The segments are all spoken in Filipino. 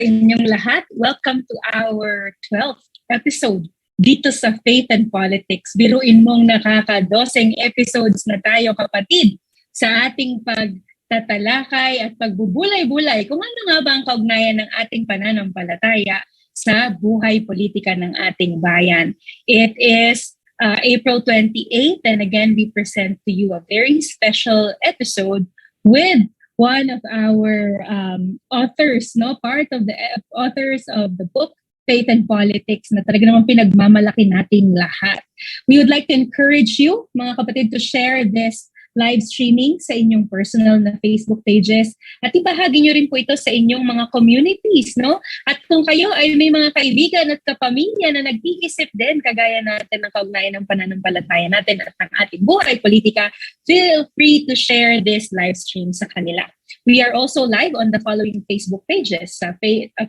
inyong lahat. Welcome to our 12th episode dito sa Faith and Politics. Biruin mong nakaka-12 episodes na tayo, kapatid, sa ating pagtatalakay at pagbubulay-bulay kung ano nga ba ang kaugnayan ng ating pananampalataya sa buhay politika ng ating bayan. It is April 28th, and again, we present to you a very special episode with one of our authors, part of the authors of the book, Faith and Politics, na talaga naman pinagmamalaki natin lahat. We would like to encourage you, mga kapatid, to share this live streaming sa inyong personal na Facebook pages at ibahagi nyo rin po ito sa inyong mga communities, no? At kung kayo ay may mga kaibigan at kapamilya na nag-iisip din kagaya natin ng kaugnayan ng pananampalataya natin at ng ating buhay politika, feel free to share this live stream sa kanila. We are also live on the following Facebook pages, of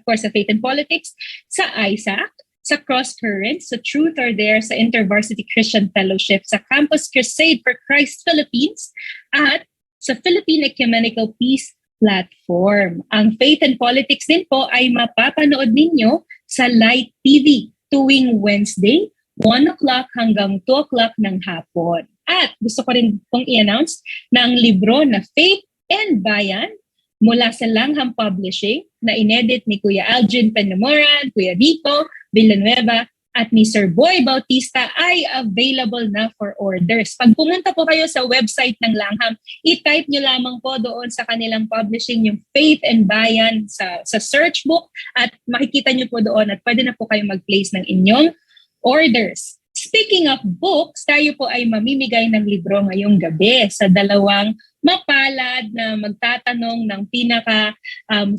course, sa Faith and Politics, sa ISAC, sa Cross Currents, sa Truth or Dare, sa InterVarsity Christian Fellowship, sa Campus Crusade for Christ Philippines, at sa Philippine Ecumenical Peace Platform. Ang Faith and Politics din po ay mapapanood ninyo sa Light TV tuwing Wednesday, 1 o'clock hanggang 2 o'clock ng hapon. At gusto ko rin pong i-announce na ang libro na Faith and Bayan mula sa Langham Publishing na inedit ni Kuya Algin Penamoran, Kuya Rico Villanueva at ni Sir Boy Bautista ay available na for orders. Pag pumunta po kayo sa website ng Langham, i-type nyo lamang po doon sa kanilang publishing yung Faith and Bayan sa search book at makikita nyo po doon at pwede na po kayo mag-place ng inyong orders. Speaking of books, tayo po ay mamimigay ng libro ngayong gabi sa dalawang mapalad na magtatanong ng pinaka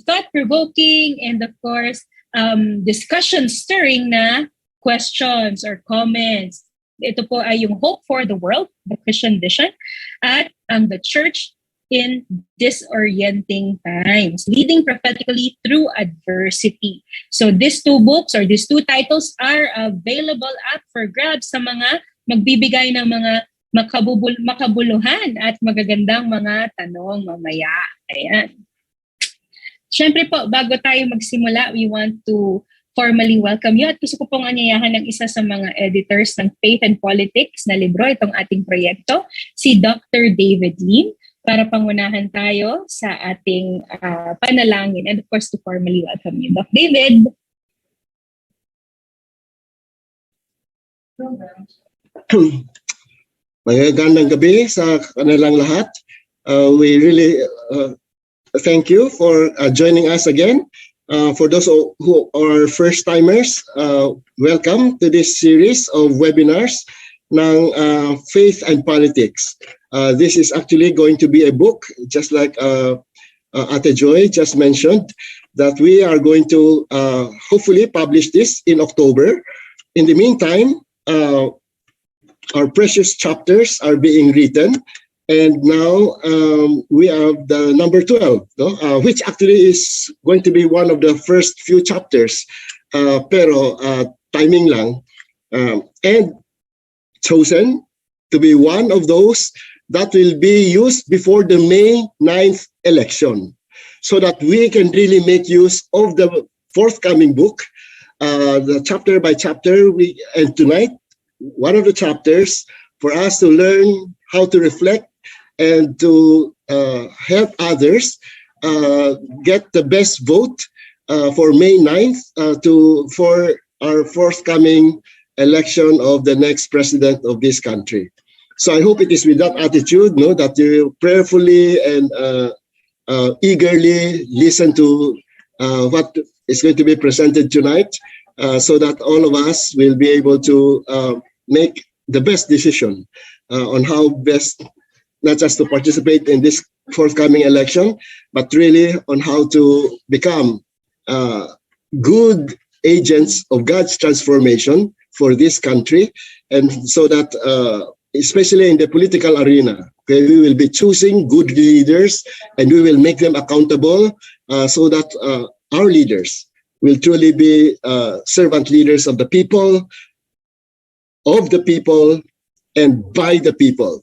thought-provoking and of course, discussion-stirring na questions or comments. Ito po ay yung Hope for the World, the Christian Vision, at The Church in Disorienting Times, Leading Prophetically Through Adversity. So these two books or these two titles are available up for grabs sa mga magbibigay ng mga makabuluhan at magagandang mga tanong mamaya. Ayan. Siyempre po, bago tayo magsimula, we want to formally welcome you at gusto ko pong anyayahan ng isa sa mga editors ng Faith and Politics na libro, itong ating proyekto, si Dr. David Lim, para pangunahan tayo sa ating panalangin and of course to formally welcome you. Dr. David. Magandang gabi sa kanilang lahat. We really thank you for joining us again. For those who are first-timers, welcome to this series of webinars ng Faith and Politics. This is actually going to be a book, just like Ate Joy just mentioned, that we are going to hopefully publish this in October. In the meantime, our precious chapters are being written. And now we have the number 12, which actually is going to be one of the first few chapters, pero timing lang. And chosen to be one of those that will be used before the May 9th election, so that we can really make use of the forthcoming book, the chapter by chapter. And tonight, one of the chapters for us to learn how to reflect and to help others get the best vote for May 9th for our forthcoming election of the next president of this country. So I hope it is with that attitude, that you prayerfully and eagerly listen to what is going to be presented tonight, so that all of us will be able to make the best decision on how best, not just to participate in this forthcoming election, but really on how to become good agents of God's transformation for this country, and so that especially in the political arena, we will be choosing good leaders and we will make them accountable, so that our leaders will truly be servant leaders of the people, and by the people.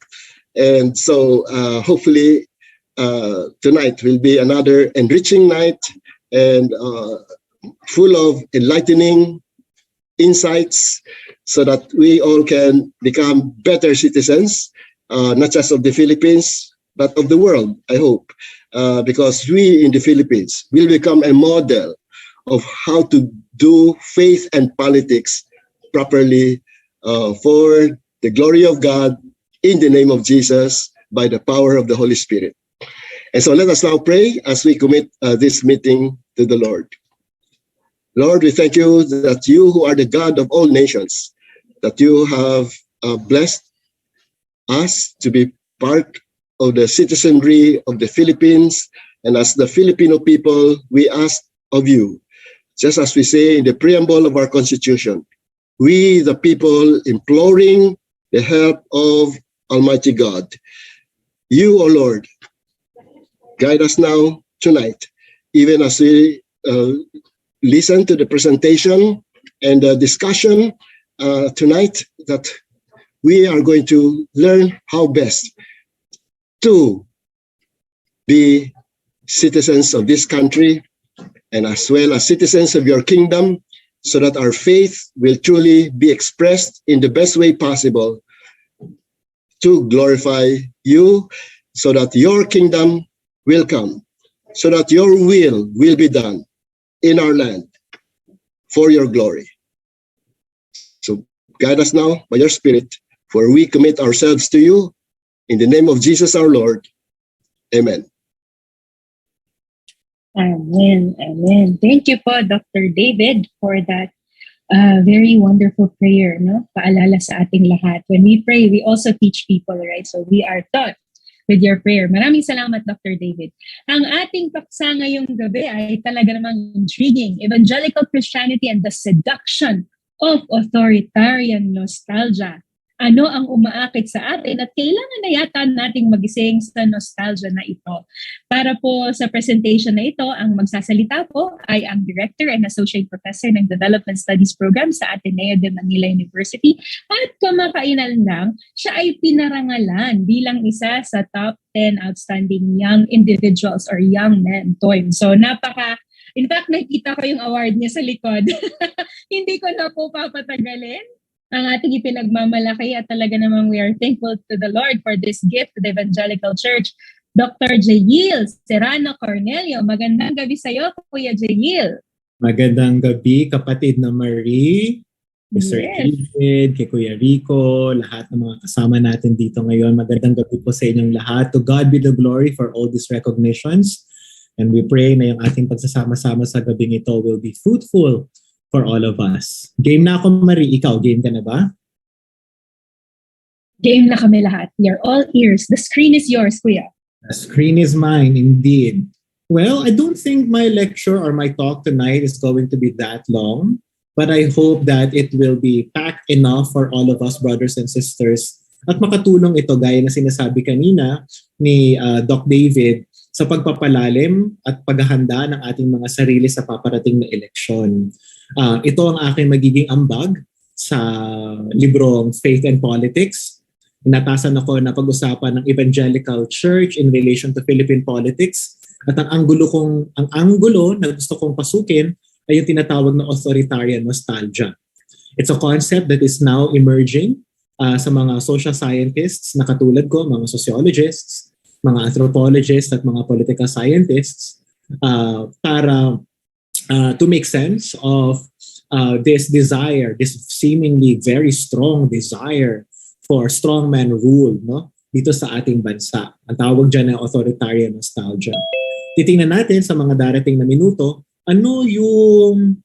And so hopefully tonight will be another enriching night, and full of enlightening insights so that we all can become better citizens, not just of the Philippines, but of the world, I hope. Because we in the Philippines will become a model of how to do faith and politics properly for the glory of God in the name of Jesus by the power of the Holy Spirit. And so let us now pray as we commit this meeting to the Lord. Lord, we thank you that you who are the God of all nations, that you have blessed us to be part of the citizenry of the Philippines. And as the Filipino people, we ask of you, just as we say in the preamble of our Constitution, we the people imploring the help of Almighty God. You, O Lord, guide us now tonight, even as we listen to the presentation and the discussion tonight, that we are going to learn how best to be citizens of this country and as well as citizens of your kingdom, so that our faith will truly be expressed in the best way possible to glorify you, so that your kingdom will come, so that your will be done in our land for your glory. So guide us now by your Spirit, for we commit ourselves to you in the name of Jesus our Lord. Amen. Amen. Amen. Thank you po, Dr. David, for that very wonderful prayer. No? Paalala sa ating lahat. When we pray, we also teach people, right? So we are taught with your prayer. Maraming salamat, Dr. David. Ang ating paksa ngayong gabi ay talaga namang intriguing. Evangelical Christianity and the Seduction of Authoritarian Nostalgia. Ano ang umaakit sa atin at kailangan na yata nating magising sa nostalgia na ito. Para po sa presentation na ito, ang magsasalita po ay ang Director and Associate Professor ng Development Studies Program sa Ateneo de Manila University. At kamakainan lang, siya ay pinarangalan bilang isa sa top 10 outstanding young individuals or young mentor. So in fact, nakita ko yung award niya sa likod. Hindi ko na po papatagalin ang ating ipinagmamalaki at talaga namang we are thankful to the Lord for this gift to the Evangelical Church. Dr. Jail Serrano Cornelio, magandang gabi sa iyo, Kuya Jail. Magandang gabi, kapatid na Marie, Mr. David, kay Kuya Rico, lahat ng mga kasama natin dito ngayon. Magandang gabi po sa inyong lahat. To God be the glory for all these recognitions. And we pray na yung ating pagsasama-sama sa gabing ito will be fruitful for all of us. Game na ako, Marie. Ikaw, game ka na ba? Game na kami lahat. We are all ears. The screen is yours, Kuya. The screen is mine, indeed. Well, I don't think my lecture or my talk tonight is going to be that long, but I hope that it will be packed enough for all of us, brothers and sisters, at makatulong ito, gaya na sinasabi kanina ni Doc David, sa pagpapalalim at paghahanda ng ating mga sarili sa paparating na eleksyon. Ito ang aking magiging ambag sa librong Faith and Politics. Inatasan ako na pag-usapan ng Evangelical Church in relation to Philippine politics. At ang anggulo na gusto kong pasukin ay yung tinatawag na authoritarian nostalgia. It's a concept that is now emerging sa mga social scientists na katulad ko, mga sociologists, mga anthropologists at mga political scientists para to make sense of this desire, this seemingly very strong desire for strongman rule, no? Dito sa ating bansa. Ang tawag dyan ay authoritarian nostalgia. Titingnan natin sa mga darating na minuto, ano yung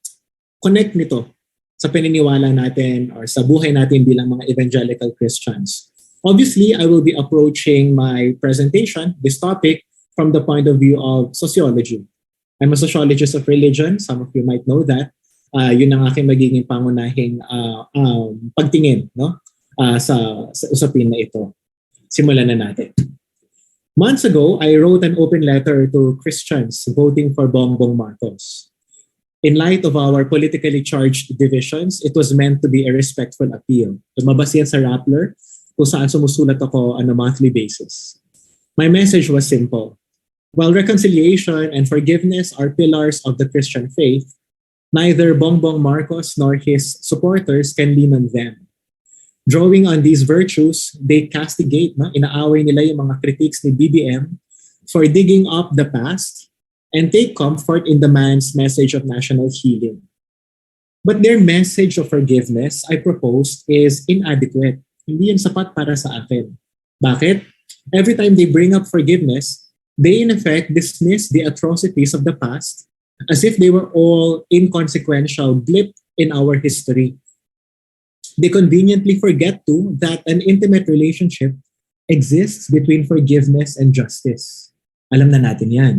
connect nito sa paniniwala natin or sa buhay natin bilang mga evangelical Christians. Obviously, I will be approaching my presentation, this topic, from the point of view of sociology. I'm a sociologist of religion. Some of you might know that. Yun ang aking magiging pangunahing pagtingin, no? Sa usapin na ito. Simulan na natin. Months ago, I wrote an open letter to Christians voting for Bongbong Marcos. In light of our politically charged divisions, it was meant to be a respectful appeal. Lumabas yan sa Rappler, kung saan sumusulat ako on a monthly basis. My message was simple. While reconciliation and forgiveness are pillars of the Christian faith, Neither Bongbong Marcos nor his supporters can lean on them. Drawing on these virtues, they castigate, inaaway nila yung mga critiques ni BBM for digging up the past and take comfort in the man's message of national healing. But their message of forgiveness, I propose, is inadequate. Hindi yan sapat para sa akin. Bakit? Every time they bring up forgiveness, they in effect dismiss the atrocities of the past as if they were all inconsequential blip in our history. They conveniently forget too that an intimate relationship exists between forgiveness and justice. Alam na natin yan.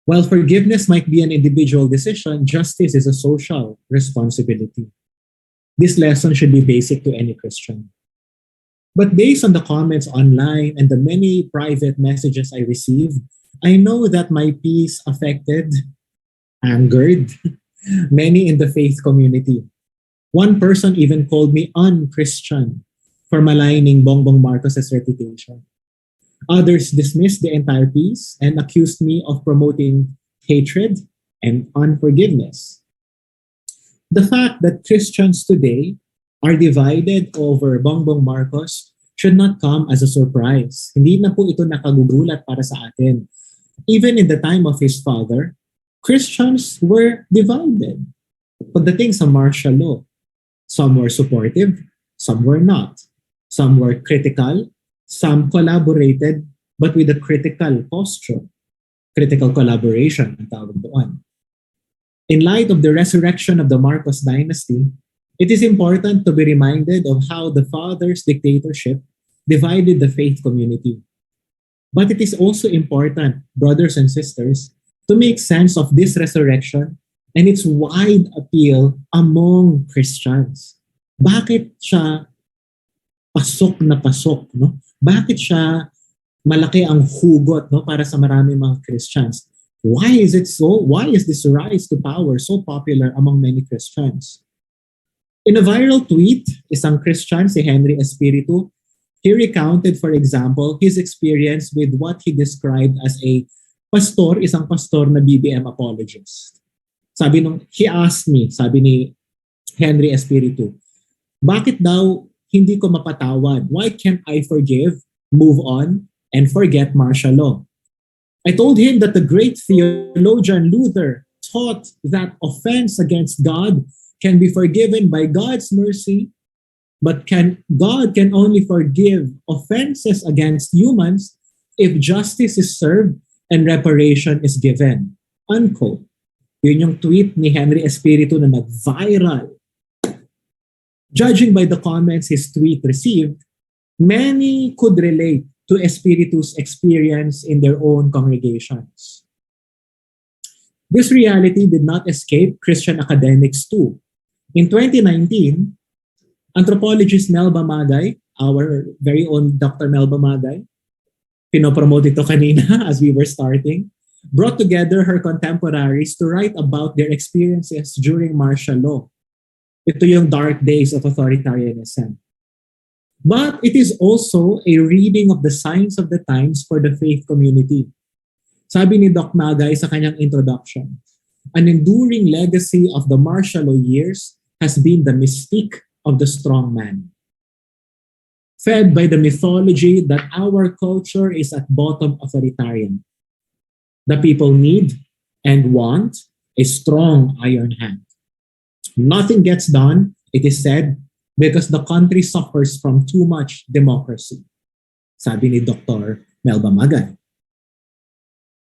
While forgiveness might be an individual decision, justice is a social responsibility. This lesson should be basic to any Christian. But based on the comments online and the many private messages I received, I know that my piece affected, angered many in the faith community. One person even called me unchristian for maligning Bongbong Marcos' reputation. Others dismissed the entire piece and accused me of promoting hatred and unforgiveness. The fact that Christians today are divided over Bongbong Marcos should not come as a surprise. Hindi na po ito nakagugulat para sa atin. Even in the time of his father, Christians were divided. Pagdating sa martial law, some were supportive, some were not. Some were critical, some collaborated, but with a critical posture. Critical collaboration, ang tawag doon. In light of the resurrection of the Marcos dynasty, it is important to be reminded of how the father's dictatorship divided the faith community. But it is also important, brothers and sisters, to make sense of this resurrection and its wide appeal among Christians. Bakit siya pasok na pasok? No? Bakit siya malaki ang hugot, no, para sa maraming mga Christians? Why is it so? Why is this rise to power so popular among many Christians? In a viral tweet, isang Christian, si Henry Espiritu, he recounted, for example, his experience with what he described as a pastor, isang pastor na BBM apologist. He asked me, sabi ni Henry Espiritu, bakit daw hindi ko mapatawad? Why can't I forgive, move on, and forget martial law? I told him that the great theologian Luther taught that offense against God can be forgiven by God's mercy, but God can only forgive offenses against humans if justice is served and reparation is given. Unquote. Yun yung tweet ni Henry Espiritu na nag-viral. Judging by the comments his tweet received, many could relate to Espiritu's experience in their own congregations. This reality did not escape Christian academics too. In 2019, anthropologist Melba Magay, our very own Dr. Melba Magay, pinopromote ito kanina as we were starting, brought together her contemporaries to write about their experiences during martial law. Ito yung dark days of authoritarianism. But it is also a reading of the signs of the times for the faith community. Sabi ni Doc Magay sa kanyang introduction, an enduring legacy of the martial law years has been the mystique of the strong man. Fed by the mythology that our culture is at bottom authoritarian. The people need and want a strong iron hand. Nothing gets done, it is said, because the country suffers from too much democracy. Sabi ni Dr. Melba Magay.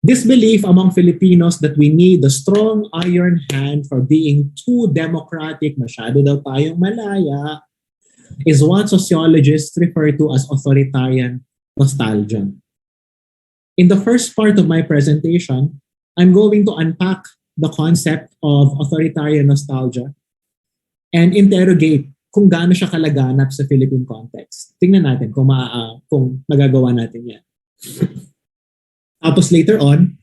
This belief among Filipinos that we need a strong iron hand for being too democratic, masyado daw tayong malaya, is what sociologists refer to as authoritarian nostalgia. In the first part of my presentation, I'm going to unpack the concept of authoritarian nostalgia and interrogate kung gaano siya kalaganap sa Philippine context. Tingnan natin kung magagawa natin yan. Tapos later on,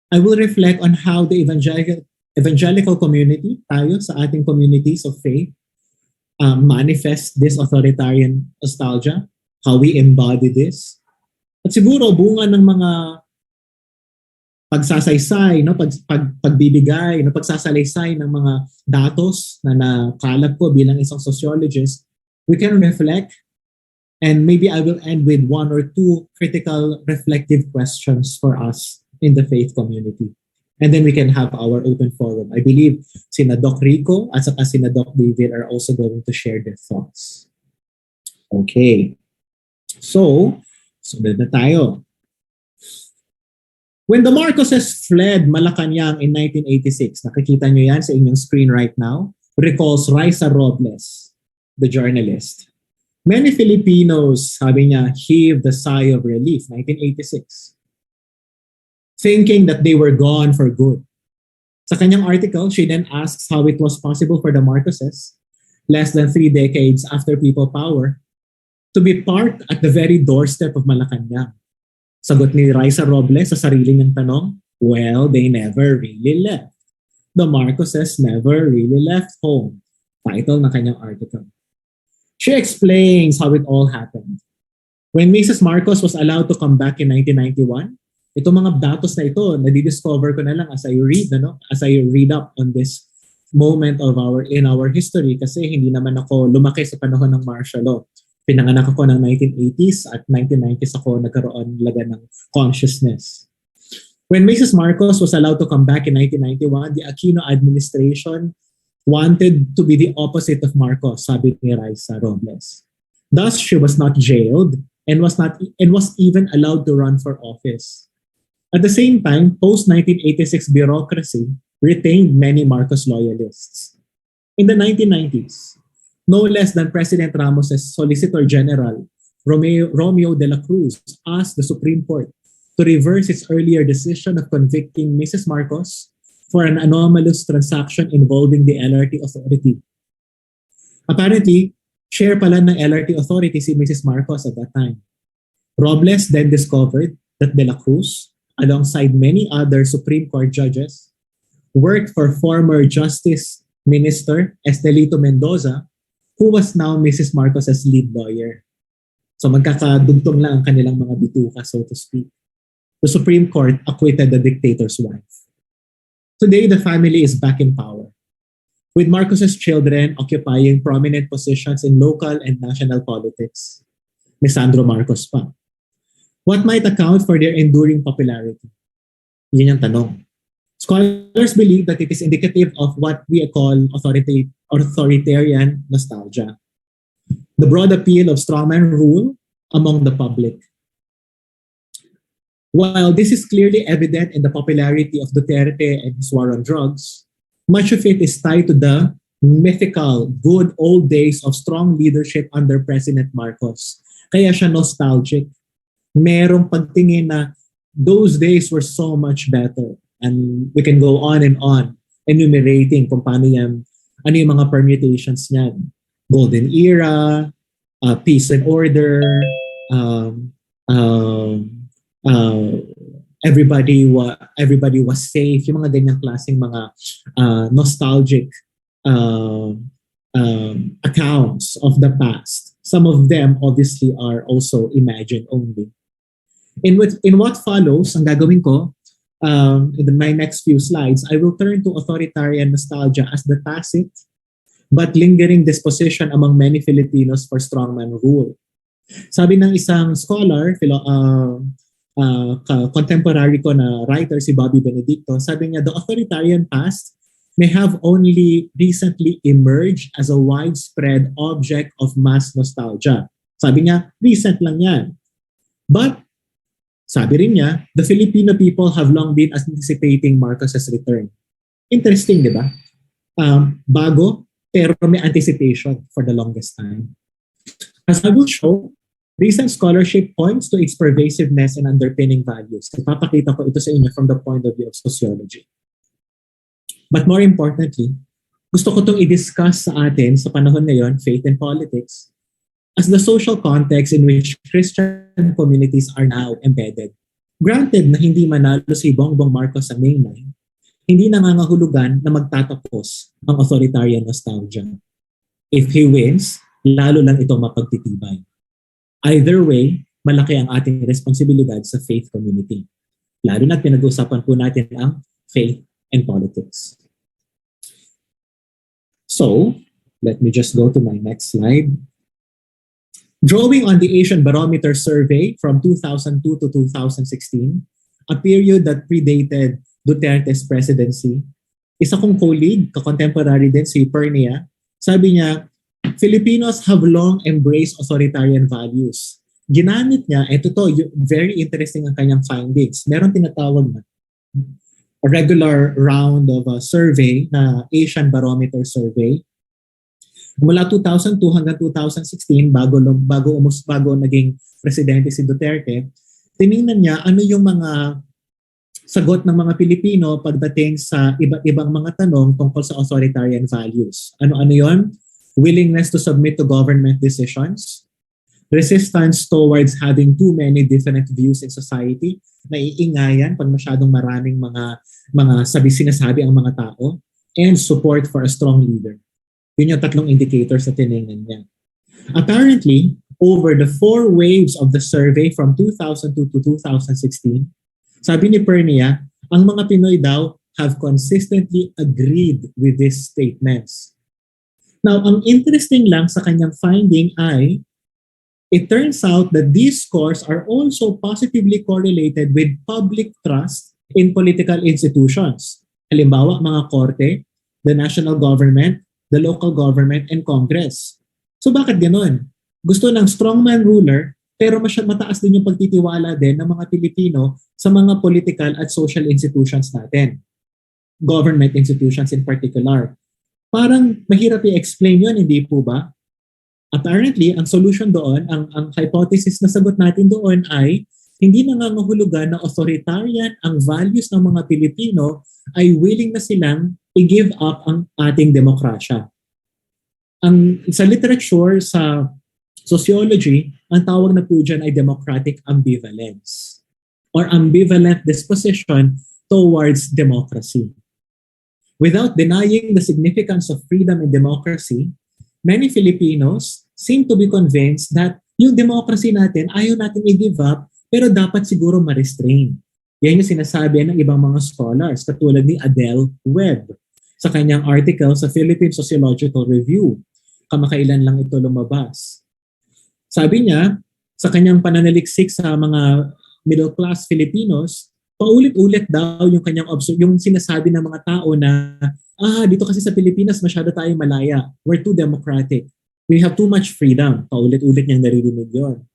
I will reflect on how the evangelical community, tayo sa ating communities of faith, manifest this authoritarian nostalgia, how we embody this. At siguro bunga ng mga pagsasaysay, no, pagbibigay, no, pagsasalaysay ng mga datos na nakalap ko bilang isang sociologist, we can reflect, and maybe I will end with one or two critical reflective questions for us in the faith community. And then we can have our open forum. I believe sina Doc Rico at saka sina Doc David are also going to share their thoughts. Okay. So, sunod na tayo. When the Marcoses fled Malacanang in 1986, nakikita nyo yan sa inyong screen right now, recalls Raisa Robles, the journalist. Many Filipinos, sabi niya, heaved a sigh of relief, 1986, thinking that they were gone for good. Sa kanyang article, she then asks how it was possible for the Marcoses, less than 3 decades after people power, to be parked at the very doorstep of Malacanang. Sagot ni Raisa Robles sa sarili niyang tanong, well, they never really left. The Marcoses never really left home. Title ng kanyang article. She explains how it all happened. When Mrs. Marcos was allowed to come back in 1991, itong mga datos na ito, nadidiscover ko na lang as I read, as I read up on this moment of in our history, kasi hindi naman ako lumaki sa panahon ng martial law. Pinanganak ako ng 1980s at 1990s ako nagkaroon laga ng consciousness. When Mrs. Marcos was allowed to come back in 1991, the Aquino administration wanted to be the opposite of Marcos, sabi ni Raisa Robles. Thus, she was not jailed and was even allowed to run for office. At the same time, post-1986 bureaucracy retained many Marcos loyalists. In the 1990s, no less than President Ramos's Solicitor General, Romeo de la Cruz, asked the Supreme Court to reverse its earlier decision of convicting Mrs. Marcos for an anomalous transaction involving the LRT Authority. Apparently, chair pala ng LRT Authority si Mrs. Marcos at that time. Robles then discovered that de la Cruz, alongside many other Supreme Court judges, worked for former Justice Minister Estelito Mendoza, who was now Mrs. Marcos's lead lawyer. So magkakadugtong lang ang kanilang mga bituka, so to speak. The Supreme Court acquitted the dictator's wife. Today, the family is back in power, with Marcos's children occupying prominent positions in local and national politics. Ni Sandro Marcos pa. What might account for their enduring popularity? Yun yung tanong. Scholars believe that it is indicative of what we call authoritarian nostalgia, the broad appeal of strongman rule among the public. While this is clearly evident in the popularity of Duterte and his war on drugs, much of it is tied to the mythical good old days of strong leadership under President Marcos. Kaya siya nostalgic. Merong pagtingin na those days were so much better. And we can go on and on enumerating kung paano yan, ano yung mga permutations niyan. Golden era, peace and order, everybody was safe, yung mga ganyang klaseng mga nostalgic accounts of the past. Some of them obviously are also imagined only. In what follows, ang gagawin ko, in my next few slides, I will turn to authoritarian nostalgia as the tacit but lingering disposition among many Filipinos for strongman rule. Sabi ng isang scholar, contemporary ko na writer, si Bobby Benedicto, sabi niya, the authoritarian past may have only recently emerged as a widespread object of mass nostalgia. Sabi niya, recent lang yan. But sabi rin niya, the Filipino people have long been anticipating Marcos's return. Interesting, di ba? Bago, pero may anticipation for the longest time. As I will show, recent scholarship points to its pervasiveness and underpinning values. Ipapakita ko ito sa inyo from the point of view of sociology. But more importantly, gusto ko itong i-discuss sa atin sa panahon ngayon, faith and politics, as the social context in which Christian communities are now embedded. Granted na hindi manalo si Bongbong Marcos sa mainline, hindi nangangahulugan na magtatapos ang authoritarian nostalgia. If he wins, lalo lang ito mapagtitibay. Either way, malaki ang ating responsibilidad sa faith community. Lalo na't pinag-uusapan po natin ang faith and politics. So, let me just go to my next slide. Drawing on the Asian Barometer survey from 2002 to 2016, a period that predated Duterte's presidency, isa kong colleague, kakontemporary din si Pernia, sabi niya, Filipinos have long embraced authoritarian values. Ginamit niya, very interesting ang kanyang findings. Meron tinatawag na a regular round of a survey na Asian Barometer survey. Mula 2002 hanggang 2016, bago naging presidente si Duterte, tiningnan niya ano yung mga sagot ng mga Pilipino pagdating sa iba't ibang mga tanong tungkol sa authoritarian values. Ano-ano yon? Willingness to submit to government decisions, resistance towards having too many different views in society, naiingayan pag masyadong maraming mga sinasabi ang mga tao, and support for a strong leader. Yun yung tatlong indicators na tinignan niya. Apparently, over the 4 waves of the survey from 2002 to 2016, sabi ni Pernia, ang mga Pinoy daw have consistently agreed with these statements. Now, ang interesting lang sa kanyang finding ay, it turns out that these scores are also positively correlated with public trust in political institutions. Halimbawa, mga korte, the national government, the local government, and Congress. So bakit ganoon? Gusto ng strongman ruler, pero mataas din yung pagtitiwala din ng mga Pilipino sa mga political at social institutions natin. Government institutions in particular. Parang mahirap i-explain yun, hindi po ba? Apparently, ang solution doon, ang hypothesis na sagot natin doon ay hindi nangangahulugan na authoritarian ang values ng mga Pilipino ay willing na silang i-give up ang ating demokrasya. Sa literature, sa sociology, ang tawag na po dyan ay democratic ambivalence or ambivalent disposition towards democracy. Without denying the significance of freedom and democracy, many Filipinos seem to be convinced that yung democracy natin, ayaw natin i-give up, pero dapat siguro ma-restrain. Yan yung sinasabi ng ibang mga scholars, katulad ni Adele Webb sa kanyang article sa Philippine Sociological Review. Kamakailan lang ito lumabas. Sabi niya, sa kanyang pananaliksik sa mga middle-class Filipinos, paulit-ulit daw yung kanyang yung sinasabi ng mga tao na dito kasi sa Pilipinas masyado tayong malaya. We're too democratic. We have too much freedom. Paulit-ulit niyang naririnig yun.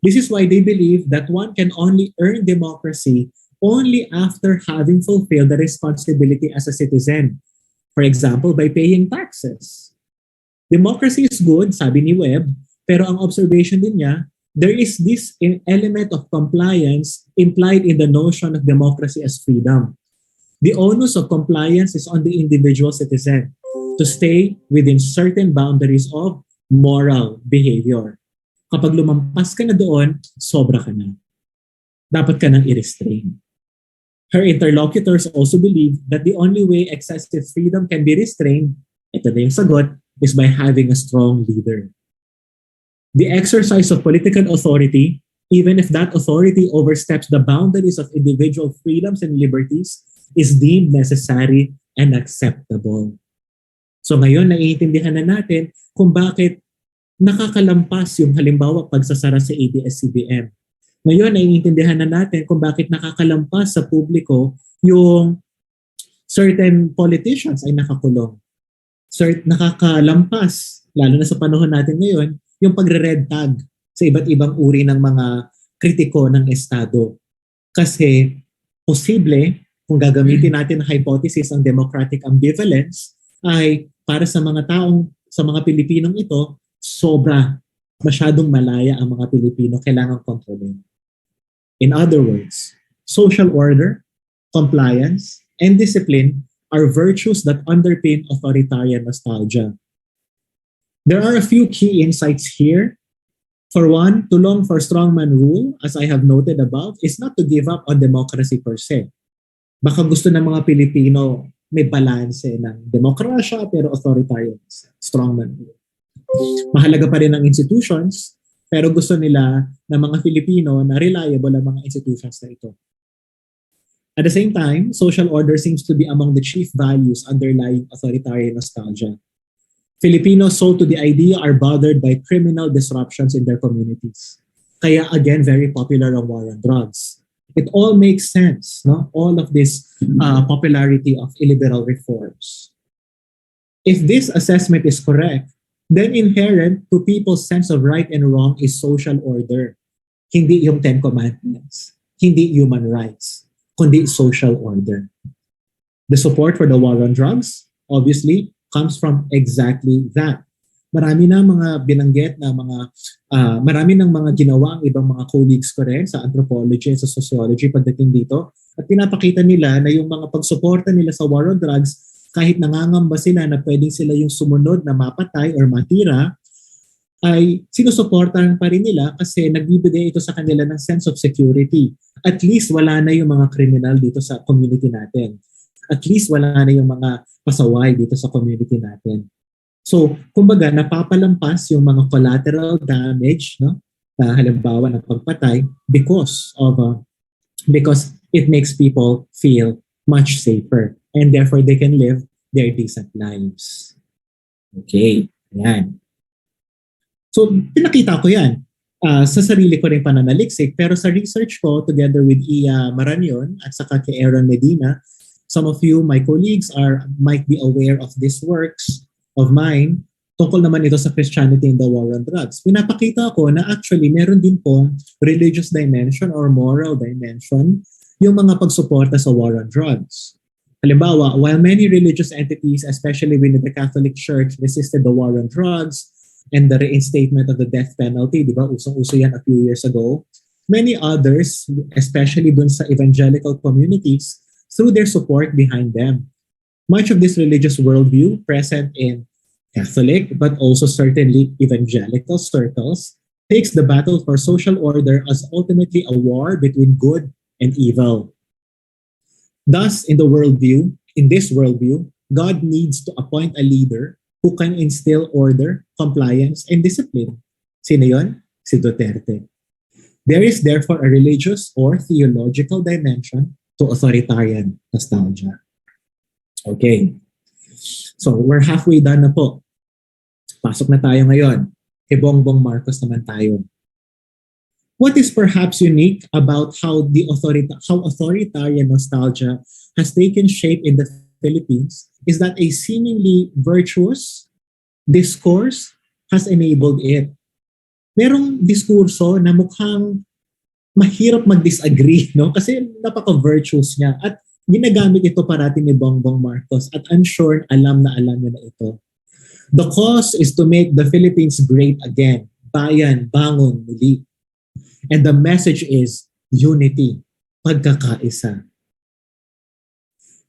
This is why they believe that one can only earn democracy only after having fulfilled the responsibility as a citizen. For example, by paying taxes. Democracy is good, sabi ni Webb, pero ang observation din niya, there is this element of compliance implied in the notion of democracy as freedom. The onus of compliance is on the individual citizen to stay within certain boundaries of moral behavior. Kapag lumampas ka na doon, sobra ka na. Dapat ka nang i-restrain. Her interlocutors also believe that the only way excessive freedom can be restrained, ito na yung sagot, is by having a strong leader. The exercise of political authority, even if that authority oversteps the boundaries of individual freedoms and liberties, is deemed necessary and acceptable. So ngayon, naiintindihan na natin kung bakit nakakalampas yung halimbawa pagsasara sa ABS-CBN. Ngayon, naiintindihan na natin kung bakit nakakalampas sa publiko yung certain politicians ay nakakulong. Nakakalampas, lalo na sa panahon natin ngayon, yung pagre-red tag sa iba't ibang uri ng mga kritiko ng Estado. Kasi posible, kung gagamitin natin ang hypothesis ang democratic ambivalence, ay para sa mga Pilipinong ito, masyadong malaya ang mga Pilipino, kailangan kontrolin. In other words, social order, compliance, and discipline are virtues that underpin authoritarian nostalgia. There are a few key insights here. For one, to long for strongman rule, as I have noted above, is not to give up on democracy per se. Baka gusto ng mga Pilipino may balanse ng demokrasya pero authoritarian, strongman rule. Mahalaga pa rin ang institutions, pero gusto nila ng mga Pilipino na reliable ang mga institutions na ito. At the same time, social order seems to be among the chief values underlying authoritarian nostalgia. Filipinos sold to the idea are bothered by criminal disruptions in their communities. Kaya again, very popular ang war on drugs. It all makes sense, no? All of this popularity of illiberal reforms. If this assessment is correct, then inherent to people's sense of right and wrong is social order. Hindi yung Ten Commandments, hindi human rights, kundi social order. The support for the war on drugs, obviously, comes from exactly that. Marami na mga binanggit na marami ng mga ginawa ang ibang mga colleagues ko rin sa anthropology at sa sociology pagdating dito. At pinapakita nila na yung mga pagsuporta nila sa war on drugs, kahit nangangamba sila na pwedeng sila yung sumunod na mapatay or matira, ay sinusuportahan pa rin nila kasi nagbibigay ito sa kanila ng sense of security. At least wala na yung mga criminal dito sa community natin. At least wala na yung mga pasaway dito sa community natin. So, kumbaga, napapalampas yung mga collateral damage, no? Halimbawa ng pagpatay because it makes people feel much safer and therefore they can live their decent lives. Okay, yan. So, pinakita ko yan sa sarili ko rin pananaliksik, pero sa research ko together with Iya Maranyon at saka kay Aaron Medina, some of you, my colleagues, might be aware of these works of mine. Tungkol naman ito sa Christianity and the war on drugs. Pinapakita ko na actually meron din pong religious dimension or moral dimension yung mga pagsuporta sa war on drugs. Halimbawa, while many religious entities, especially within the Catholic Church, resisted the war on drugs and the reinstatement of the death penalty, di ba? Usong-uso yan a few years ago. Many others, especially dun sa evangelical communities, through their support behind them. Much of this religious worldview present in Catholic, but also certainly evangelical circles, takes the battle for social order as ultimately a war between good and evil. Thus, in this worldview, God needs to appoint a leader who can instill order, compliance, and discipline. Sino yun? Si Duterte. There is therefore a religious or theological dimension to authoritarian nostalgia. Okay. So, we're halfway done na po. Pasok na tayo ngayon. Kay Bongbong Marcos naman tayo. What is perhaps unique about how authoritarian nostalgia has taken shape in the Philippines is that a seemingly virtuous discourse has enabled it. Merong diskurso na mukhang mahirap mag-disagree, no? Kasi napaka-virtuous niya. At ginagamit ito parati ni Bongbong Marcos at I'm sure alam na niya na ito. The cause is to make the Philippines great again. Bayan, bangon, muli. And the message is unity, pagkakaisa.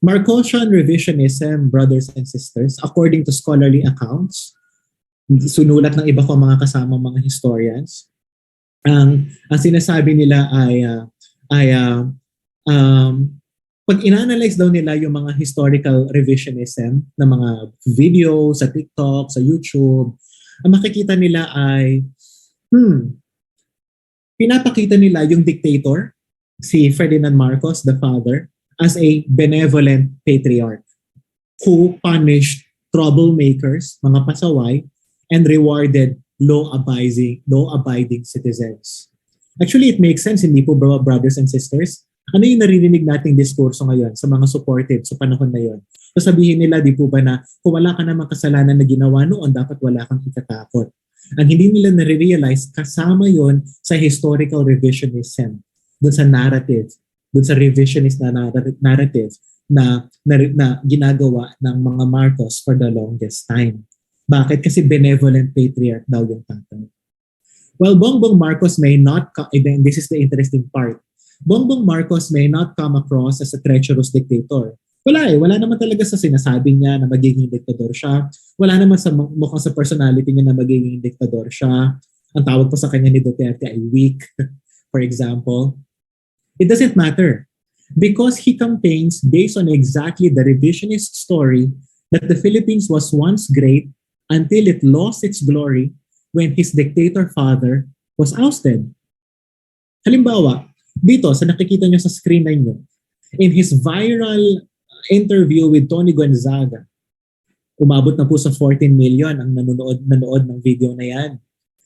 Marcosian revisionism, brothers and sisters, according to scholarly accounts, sunulat ng iba ko mga kasama mga historians, ang sinasabi nila ay pag inanalyze daw nila yung mga historical revisionism na mga video sa TikTok, sa YouTube, ang makikita nila ay pinapakita nila yung dictator, si Ferdinand Marcos, the father, as a benevolent patriarch who punished troublemakers, mga pasaway, and rewarded law-abiding citizens. Actually, it makes sense, hindi po ba, brothers and sisters? Ano yung naririnig nating diskurso ngayon sa mga supportive sa panahon na yon? Sasabihin nila, di po ba na kung wala ka namang kasalanan na ginawa noon, dapat wala kang ikatakot. Ang hindi nila nare-realize, kasama yon sa historical revisionism, dun sa narrative, dun sa revisionist na narrative na ginagawa ng mga Marcos for the longest time. Bakit? Kasi benevolent patriarch daw yung tatay. Well, Bongbong Marcos may not, and this is the interesting part, Bongbong Marcos may not come across as a treacherous dictator. Wala naman talaga sa sinasabi niya na magiging diktador siya. Wala naman sa mukhang sa personality niya na magiging diktador siya. Ang tawag pa sa kanya ni Duterte ay weak, for example. It doesn't matter because he campaigns based on exactly the revisionist story that the Philippines was once great until it lost its glory when his dictator father was ousted. Halimbawa, dito sa nakikita nyo sa screen ninyo, In his viral interview with Tony Gonzaga, umabot na po sa 14 million ang nanonood ng video na yan.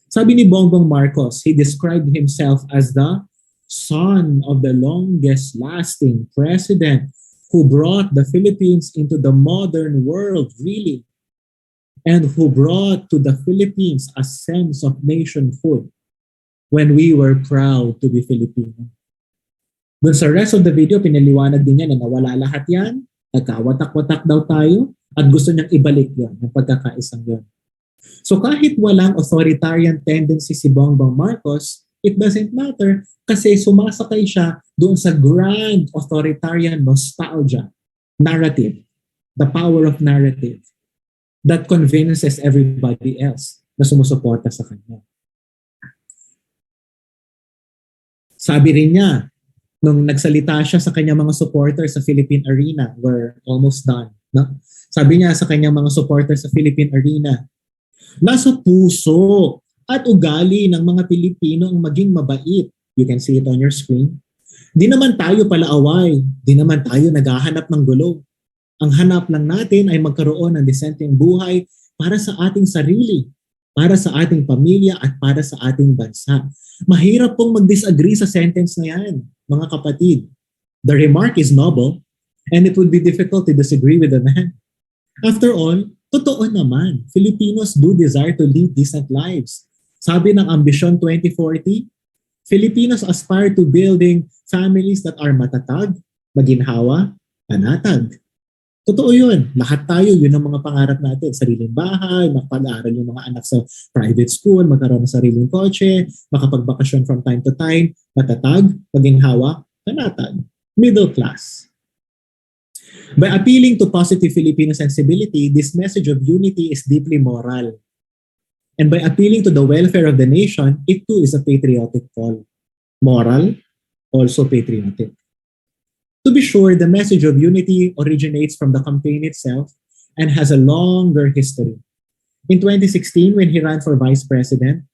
Sabi ni Bongbong Marcos, he described himself as the son of the longest lasting president who brought the Philippines into the modern world, really, and who brought to the Philippines a sense of nationhood when we were proud to be Filipino. Dun sa rest of the video, pinaliwanag din niya na nawala lahat yan, nagkawatak-watak daw tayo, at gusto niyang ibalik yun, ng pagkakaisang yun. So kahit walang authoritarian tendency si Bongbong Marcos, it doesn't matter kasi sumasakay siya doon sa grand authoritarian nostalgia narrative, the power of narrative that convinces everybody else na sumusuporta sa kanya. Sabi rin niya, nung nagsalita siya sa kanyang mga supporters sa Philippine Arena, we're almost done. No? Sabi niya sa kanyang mga supporters sa Philippine Arena, nasa puso at ugali ng mga Pilipino ang maging mabait. You can see it on your screen. Di naman tayo palaaway. Di naman tayo naghahanap ng gulo. Ang hanap lang natin ay magkaroon ng disenteng buhay para sa ating sarili, para sa ating pamilya at para sa ating bansa. Mahirap pong mag-disagree sa sentence na yan, mga kapatid. The remark is noble and it would be difficult to disagree with the man. After all, totoo naman, Filipinos do desire to lead decent lives. Sabi ng Ambisyon 2040, Filipinos aspire to building families that are matatag, maginhawa, panatag. Totoo yun. Lahat tayo, yun ang mga pangarap natin. Sariling bahay, makapag-aral yung mga anak sa private school, magkaroon ng sariling kotse, makapagbakasyon from time to time, matatag, maginhawa, panatag. Middle class. By appealing to positive Filipino sensibility, this message of unity is deeply moral. And by appealing to the welfare of the nation, it too is a patriotic call. Moral, also patriotic. To be sure, the message of unity originates from the campaign itself and has a longer history. In 2016, when he ran for vice president,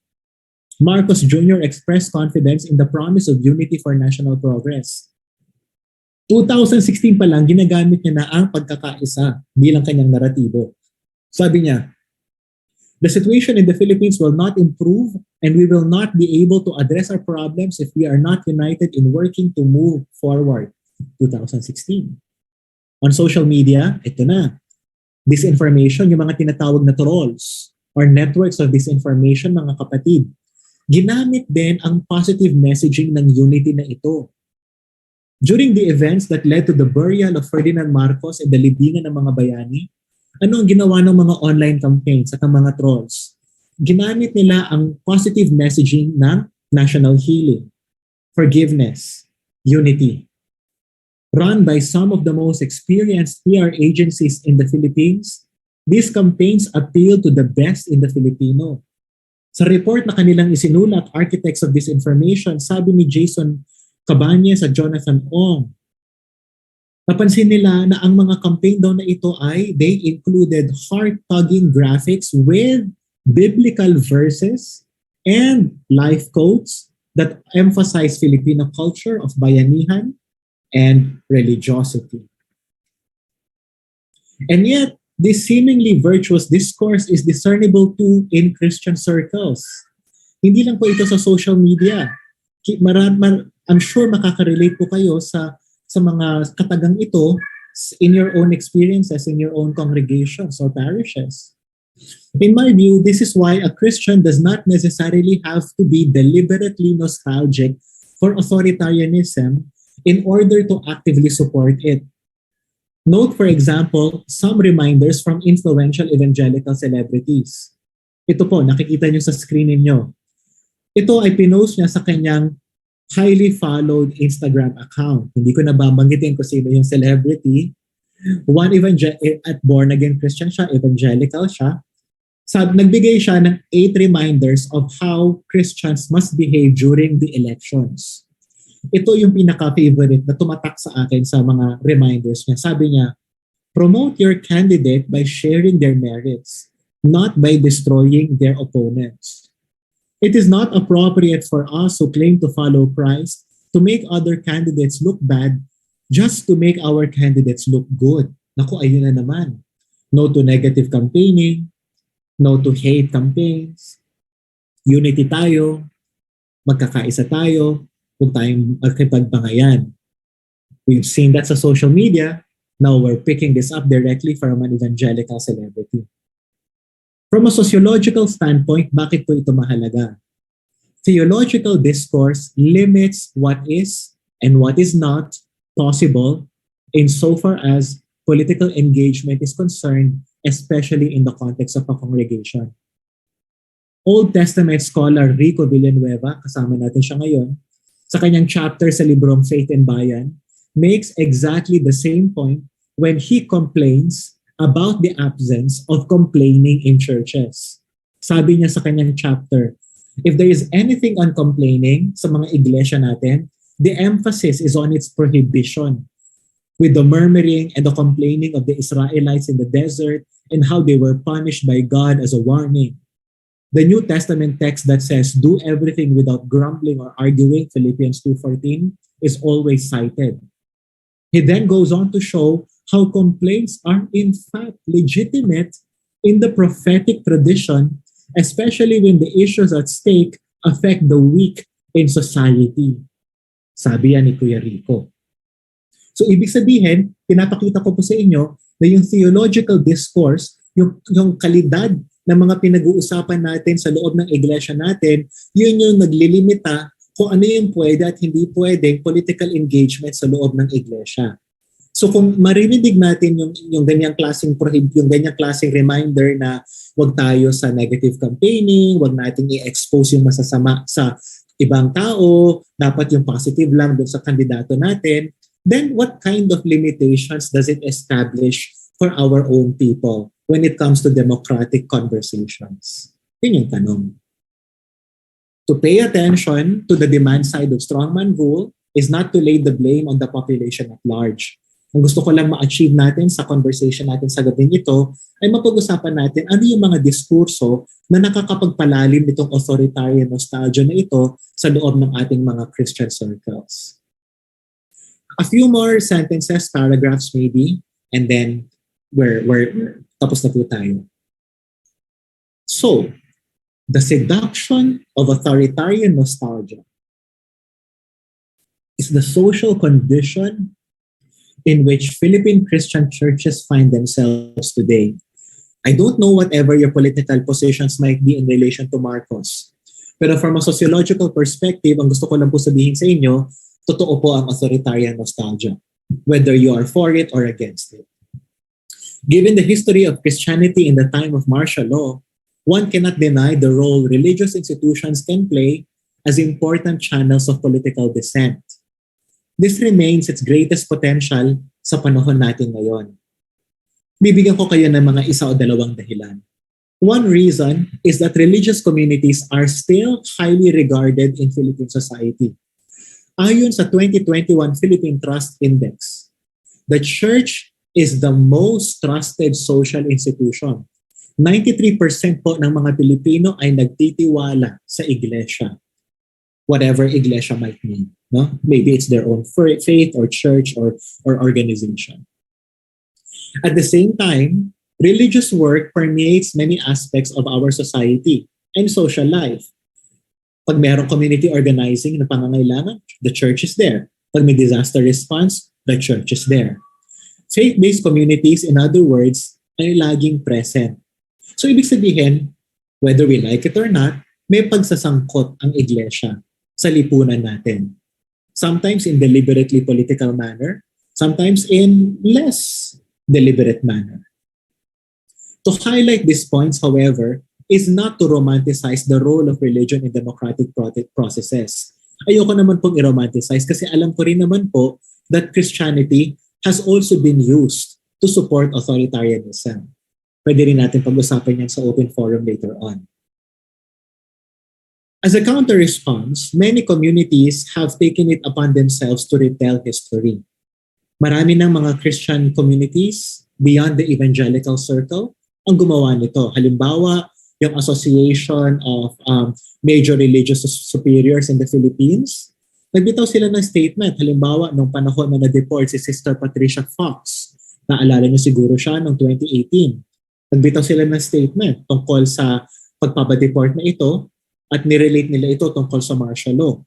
Marcos Jr. expressed confidence in the promise of unity for national progress. 2016 pa lang, ginagamit niya na ang pagkakaisa bilang kanyang naratibo. Sabi niya, the situation in the Philippines will not improve and we will not be able to address our problems if we are not united in working to move forward. 2016. On social media, ito na. Disinformation, yung mga tinatawag na trolls or networks of disinformation, mga kapatid. Ginamit din ang positive messaging ng unity na ito. During the events that led to the burial of Ferdinand Marcos and the libingan ng mga bayani, ano ang ginawa ng mga online campaigns at ng mga trolls? Ginamit nila ang positive messaging ng national healing, forgiveness, unity. Run by some of the most experienced PR agencies in the Philippines, these campaigns appeal to the best in the Filipino. Sa report na kanilang isinulat, Architects of Disinformation, sabi ni Jason Cabañas at Jonathan Ong, napansin nila na ang mga campaign daw na ito ay they included heart-tugging graphics with biblical verses and life quotes that emphasize Filipino culture of bayanihan and religiosity. And yet, this seemingly virtuous discourse is discernible too in Christian circles. Hindi lang po ito sa social media. I'm sure makaka-relate po kayo sa mga katagang ito in your own experiences, in your own congregations or parishes. In my view, this is why a Christian does not necessarily have to be deliberately nostalgic for authoritarianism in order to actively support it. Note, for example, some reminders from influential evangelical celebrities. Ito po, nakikita nyo sa screen ninyo. Ito ay pinost niya sa kanyang highly followed Instagram account. Hindi ko nababanggitin kung sino yung celebrity. One at born again Christian siya, evangelical siya. Nagbigay siya ng 8 reminders of how Christians must behave during the elections. Ito yung pinaka-favorite na tumatak sa akin sa mga reminders niya. Sabi niya, promote your candidate by sharing their merits, not by destroying their opponents. It is not appropriate for us who claim to follow Christ to make other candidates look bad just to make our candidates look good. Naku, ayun na naman. No to negative campaigning, no to hate campaigns, unity tayo, magkakaisa tayo, huwag tayong magkipagbangayan. We've seen that sa social media. Now we're picking this up directly from an evangelical celebrity. From a sociological standpoint, bakit po ito mahalaga? Theological discourse limits what is and what is not possible insofar as political engagement is concerned, especially in the context of a congregation. Old Testament scholar Rico Villanueva, kasama natin siya ngayon, sa kanyang chapter sa librong Faith and Bayan, makes exactly the same point when he complains about the absence of complaining in churches. Sabi niya sa kanyang chapter, if there is anything on complaining sa mga iglesia natin, the emphasis is on its prohibition, with the murmuring and the complaining of the Israelites in the desert and how they were punished by God as a warning. The New Testament text that says, do everything without grumbling or arguing, Philippians 2:14, is always cited. He then goes on to show how complaints are in fact legitimate in the prophetic tradition, especially when the issues at stake affect the weak in society. Sabi yan ni Kuya Rico. So ibig sabihin, pinapakita ko po sa inyo na yung theological discourse, yung kalidad ng mga pinag-uusapan natin sa loob ng iglesia natin, yun yung naglilimita kung ano yung pwede at hindi pwedeng political engagement sa loob ng iglesia. So kung maririnig natin yung ganyang klaseng reminder na wag tayo sa negative campaigning, wag nating i-expose yung masasama sa ibang tao, dapat yung positive lang dun sa kandidato natin, then what kind of limitations does it establish for our own people when it comes to democratic conversations? Yun yung tanong. To pay attention to the demand side of strongman rule is not to lay the blame on the population at large. Ang gusto ko lang ma-achieve natin sa conversation natin sa gabing ito ay mapag-usapan natin ano yung mga diskurso na nakakapagpalalim nitong authoritarian nostalgia na ito sa loob ng ating mga Christian circles. A few more sentences, paragraphs maybe, and then we're tapos na po tayo. So, the seduction of authoritarian nostalgia is the social condition in which Philippine Christian churches find themselves today. I don't know whatever your political positions might be in relation to Marcos. Pero from a sociological perspective, ang gusto ko lang po sabihin sa inyo, totoo po ang authoritarian nostalgia, whether you are for it or against it. Given the history of Christianity in the time of martial law, one cannot deny the role religious institutions can play as important channels of political dissent. This remains its greatest potential sa panahon natin ngayon. Bibigyan ko kayo ng mga isa o dalawang dahilan. One reason is that religious communities are still highly regarded in Philippine society. Ayon sa 2021 Philippine Trust Index, the church is the most trusted social institution. 93% po ng mga Pilipino ay nagtitiwala sa iglesia. Whatever iglesia might mean. No? Maybe it's their own faith or church or organization. At the same time, religious work permeates many aspects of our society and social life. Pag mayroong community organizing na pangangailangan, the church is there. Pag may disaster response, the church is there. Faith-based communities, in other words, ay laging present. So ibig sabihin, whether we like it or not, may pagsasangkot ang iglesia sa lipunan natin. Sometimes in deliberately political manner, sometimes in less deliberate manner. To highlight these points, however, is not to romanticize the role of religion in democratic processes. Ayoko naman pong i-romanticize kasi alam ko rin naman po that Christianity has also been used to support authoritarianism. Pwede rin natin pag-usapan yan sa open forum later on. As a counter-response, many communities have taken it upon themselves to retell history. Marami ng mga Christian communities beyond the evangelical circle ang gumawa nito. Halimbawa, yung Association of Major Religious Superiors in the Philippines, Nagbitaw sila ng statement. Halimbawa, nung panahon na na-deport si Sister Patricia Fox, naalala niyo siguro siya noong 2018. Nagbitaw sila ng statement tungkol sa pagpapadeport na ito at nirelate nila ito tungkol sa martial law.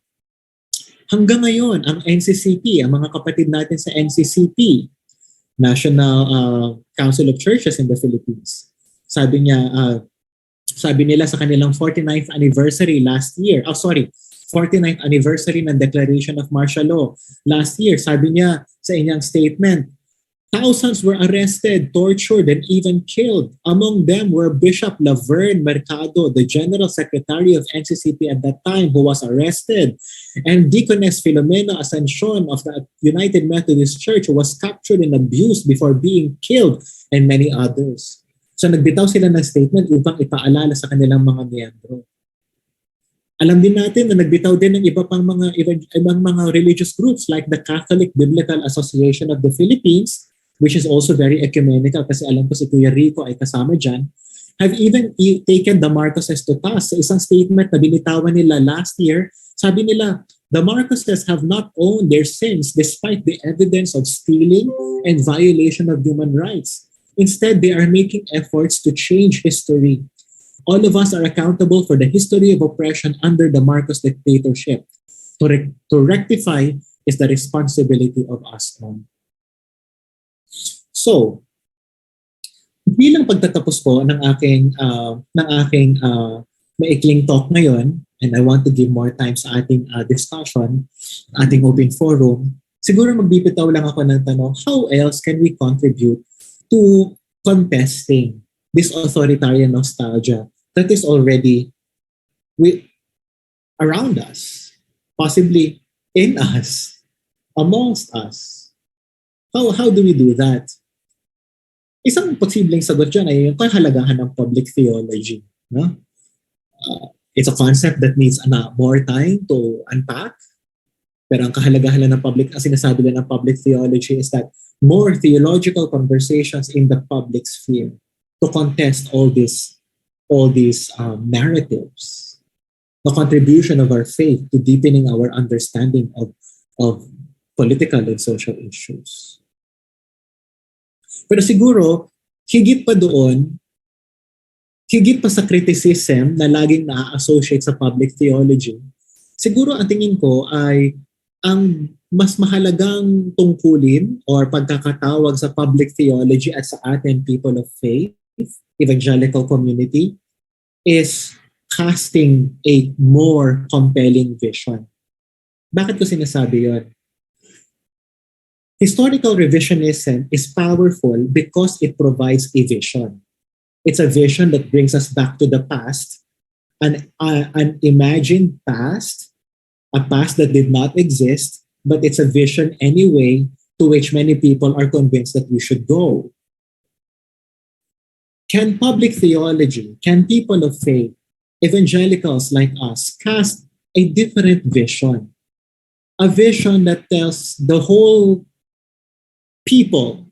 Hanggang ngayon, ang NCCP, ang mga kapatid natin sa NCCP, National Council of Churches in the Philippines, sabi nila sa kanilang 49th anniversary last year, 49th anniversary ng Declaration of Martial Law last year, sabi niya sa inyong statement, thousands were arrested, tortured, and even killed. Among them were Bishop Laverne Mercado, the General Secretary of NCCP at that time, who was arrested, and Deaconess Filomena Ascension of the United Methodist Church, who was captured and abused before being killed, and many others. So nagbitaw sila ng statement upang ipaalala sa kanilang mga miyembro. Alam din natin na nagbitaw din ng ibang mga religious groups like the Catholic Biblical Association of the Philippines, which is also very ecumenical kasi alam ko si Kuya Rico ay kasama dyan, have even taken the Marcoses to task. Sa isang statement na binitawan nila last year, sabi nila, the Marcoses have not owned their sins despite the evidence of stealing and violation of human rights. Instead, they are making efforts to change history. All of us are accountable for the history of oppression under the Marcos dictatorship. To rectify is the responsibility of us all. So, bilang pagtatapos po ng aking maikling talk ngayon, and I want to give more time sa ating discussion, ating open forum, siguro magbibitaw lang ako ng tanong, how else can we contribute to contesting this authoritarian nostalgia that is already around us, possibly in us, amongst us? How do we do that? Isang posibleng sagot dyan ay yung kahalagahan ng public theology. No? It's a concept that needs more time to unpack. Pero ang kahalagahan ng public, ang sinasabi lang ng public theology is that more theological conversations in the public sphere to contest all these narratives. The contribution of our faith to deepening our understanding of political and social issues. Pero siguro, higit pa sa criticism na laging na-associate sa public theology, siguro ang tingin ko ay ang mas mahalagang tungkulin or pagkakatawag sa public theology at sa ating people of faith, evangelical community, is casting a more compelling vision. Bakit ko sinasabi yun? Historical revisionism is powerful because it provides a vision. It's a vision that brings us back to the past, an imagined past, a past that did not exist, but it's a vision anyway to which many people are convinced that we should go. Can public theology, can people of faith, evangelicals like us, cast a different vision? A vision that tells the whole people,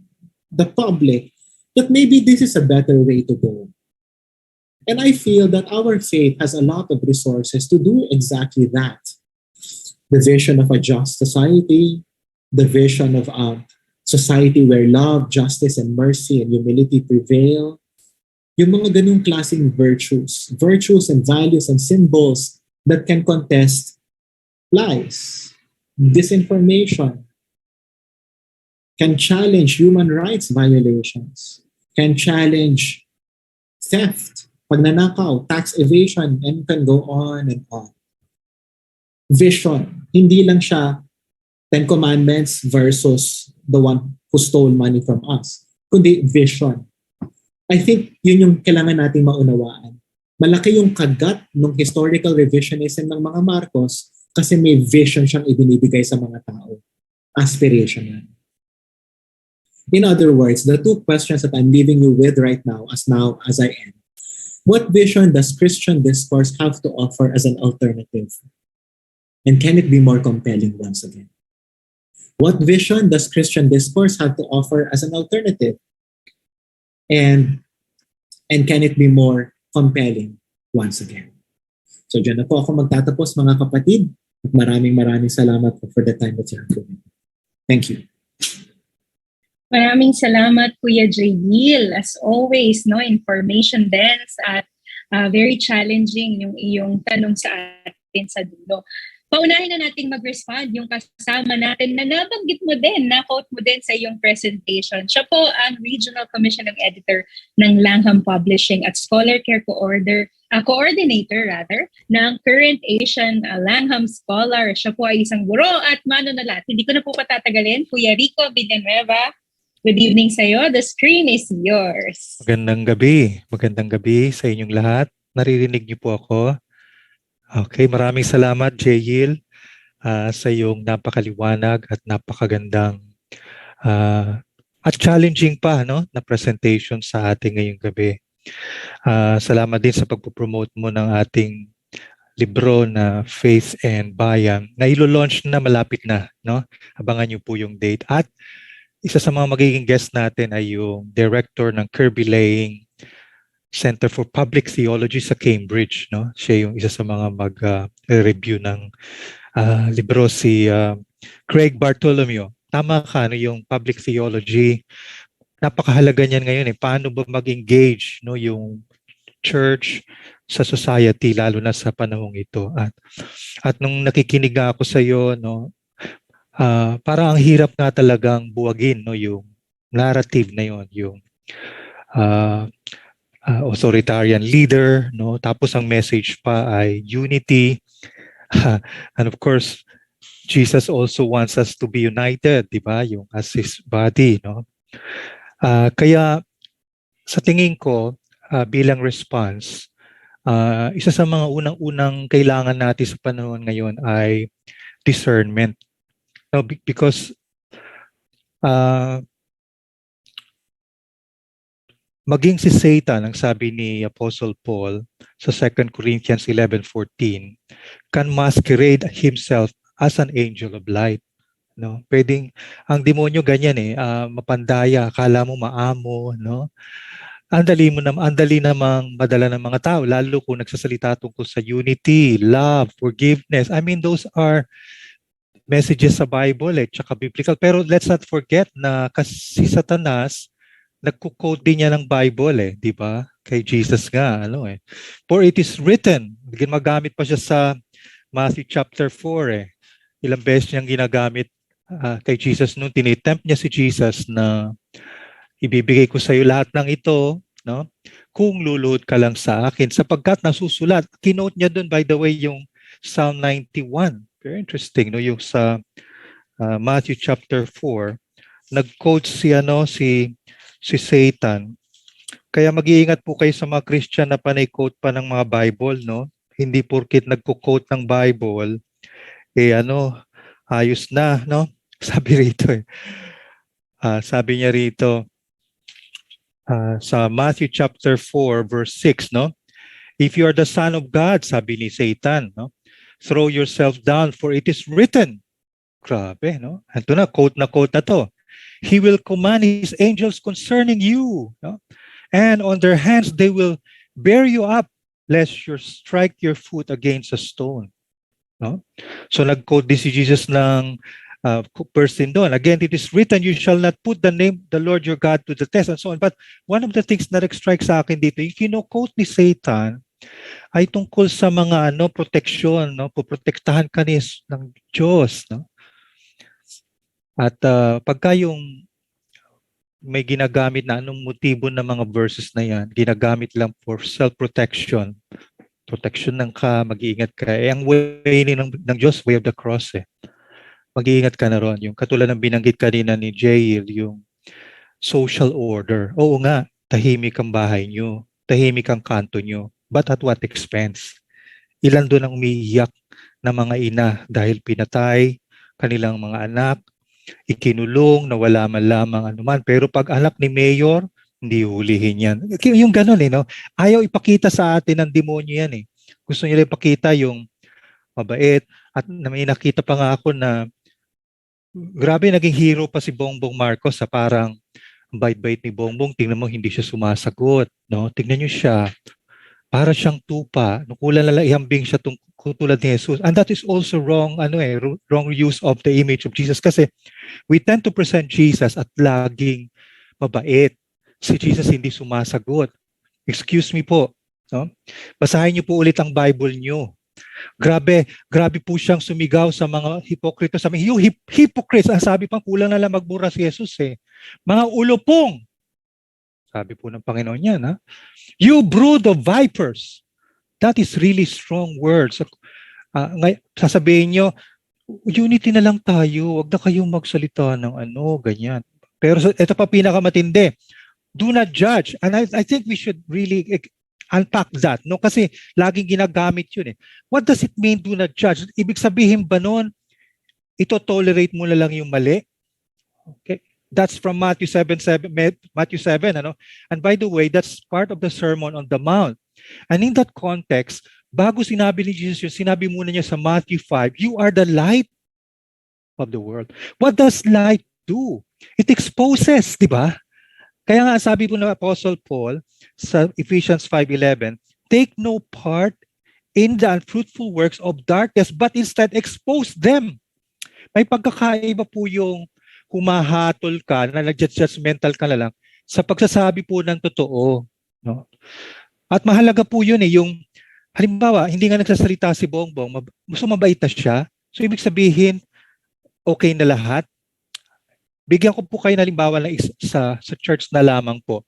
the public, that maybe this is a better way to go. And I feel that our faith has a lot of resources to do exactly that. The vision of a just society, the vision of a society where love, justice, and mercy and humility prevail. Yung mga ganung klaseng virtues and values and symbols that can contest lies, disinformation, can challenge human rights violations, can challenge theft, pagnanakaw, tax evasion, and can go on and on. Vision, hindi lang siya 10 Commandments versus the one who stole money from us, kundi vision. I think yun yung kailangan nating maunawaan. Malaki yung kagat ng historical revisionism ng mga Marcos kasi may vision siyang ibinibigay sa mga tao. Aspirational. In other words, the two questions that I'm leaving you with right now as I end. What vision does Christian discourse have to offer as an alternative? And can it be more compelling once again? What vision does Christian discourse have to offer as an alternative? And can it be more compelling once again? So dyan na po ako magtatapos mga kapatid. At maraming salamat po for the time that you have given. Thank you. Maraming salamat, Kuya Jail. As always, no, information dense at very challenging yung iyong tanong sa atin sa dulo. Paunahin na nating mag-respond yung kasama natin na nabanggit mo din, na-quote mo din sa iyong presentation. Siya po ang Regional Commissioning Editor ng Langham Publishing at Scholar Care Coordinator ng Current Asian Langham Scholar. Siya po ay isang guro at manunulat. Hindi ko na po patatagalin. Kuya Rico Villanueva, good evening sa iyo. The screen is yours. Magandang gabi. Magandang gabi sa inyong lahat. Naririnig niyo po ako? Okay, maraming salamat, Jail, sa iyong napakaliwanag at napakagandang at challenging pa na presentation sa ating ngayong gabi. Salamat din sa pagpo-promote mo ng ating libro na Faith and Bayan na ilo-launch na malapit na. No? Abangan niyo po yung date. At isa sa mga magiging guest natin ay yung director ng Kirby Laying Center for Public Theology sa Cambridge. No? Siya yung isa sa mga mag-review ng libro, si Craig Bartholomew. Tama ka, yung public theology. Napakahalaga niyan ngayon. Paano ba mag-engage yung church sa society, lalo na sa panahong ito. At nung nakikinig ako sa iyo, parang ang hirap nga talagang buwagin yung narrative na yon, yung authoritarian leader, tapos ang message pa ay unity. And of course, Jesus also wants us to be united, di ba? Yung as his body, kaya sa tingin ko, bilang response, isa sa mga unang-unang kailangan natin sa panahon ngayon ay discernment. Because maging si Satan, ang sabi ni Apostle Paul sa 2 Corinthians 11:14, can masquerade himself as an angel of light. Pwedeng, ang demonyo ganyan mapandaya, akala mo maamo, Andali namang madala ng mga tao, lalo kung nagsasalita tungkol sa unity, love, forgiveness. I mean, those are messages sa Bible, tsaka biblical. Pero let's not forget na kasi Satanas, nagko-quote din niya ng Bible, di ba? Kay Jesus nga, For it is written, ginagamit pa siya sa Matthew chapter 4, Ilang beses niyang ginagamit kay Jesus nung tinitempt niya si Jesus na ibibigay ko sa iyo lahat ng ito, kung luluhod ka lang sa akin. Sapagkat nasusulat, kinote niya doon, by the way, yung Psalm 91. Very interesting, yung sa Matthew chapter 4, nag-quote si Satan. Kaya mag-iingat po kayo sa mga Christian na panay-quote pa ng mga Bible, Hindi porkit nagko-quote ng Bible, ayos na, Sabi rito, sabi niya rito, sa Matthew chapter 4, verse 6, If you are the Son of God, sabi ni Satan, throw yourself down, for it is written. Grabe, Ito na quote na to. He will command his angels concerning you, and on their hands they will bear you up, lest you strike your foot against a stone. So nag-quote din si Jesus ng person doon. Again, it is written, you shall not put the name the Lord your God to the test, and so on. But one of the things na nag-strike sa akin dito, yung kino-quote ni Satan ay tungkol sa mga protection, poprotektahan ka ng Diyos, At pagka yung may ginagamit na anong motibo ng mga verses na yan, ginagamit lang for self-protection, protection ng mag-iingat ka. Ang way ng Diyos, way of the cross, Mag-iingat ka na ron. Yung katulad ng binanggit kanina ni Jail, yung social order. Oo nga, tahimik ang bahay nyo, tahimik ang kanto nyo, but at what expense? Ilan doon ang umiiyak na mga ina dahil pinatay kanilang mga anak, ikinulong, nawala man lamang anuman. Pero pag anak ni Mayor, hindi hulihin yan. Yung ganun Ayaw ipakita sa atin ng demonyo yan Gusto nila ipakita yung mabait. At may nakita pa nga ako na grabe, naging hero pa si Bongbong Marcos parang bait-bait ni Bongbong. Tingnan mo, hindi siya sumasagot. Tingnan niyo siya. Para siyang tupa. Nukulan na lang ihambing siya katulad ni Jesus. And that is also wrong wrong use of the image of Jesus kasi we tend to present Jesus at laging mabait. Si Jesus hindi sumasagot. Excuse me po, no? Basahin niyo po ulit ang Bible niyo. Grabe po siyang sumigaw sa mga hipokrito. You hypocrites, ang sabi pang kulang na lang magbura si Jesus eh. Mga ulupong, sabi po ng Panginoon yan, ha? You brood of vipers. That is really strong words. Sasabihin nyo, unity na lang tayo, wag na kayong magsalita ng ganyan. Pero ito pa pinakamatindi, do not judge. And I think we should really unpack that, no? Kasi laging ginagamit yun eh. What does it mean, do not judge? Ibig sabihin ba nun, ito tolerate mo na lang yung mali? Okay. That's from Matthew 7, ano? And by the way, that's part of the Sermon on the Mount. And in that context, bago sinabi ni Jesus yun, sinabi muna niya sa Matthew 5, you are the light of the world. What does light do? It exposes, di ba? Kaya nga sabi po ng Apostle Paul sa Ephesians 5:11, take no part in the unfruitful works of darkness, but instead expose them. May pagkakaiba po yung humahatol ka, na nag-judgmental ka na lang, sa pagsasabi po ng totoo. No? At mahalaga po yun eh, yung halimbawa, hindi nga nagsasalita si Bongbong, mabait na siya, so ibig sabihin, okay na lahat. Bigyan ko po kayo na halimbawa na sa church na lamang po.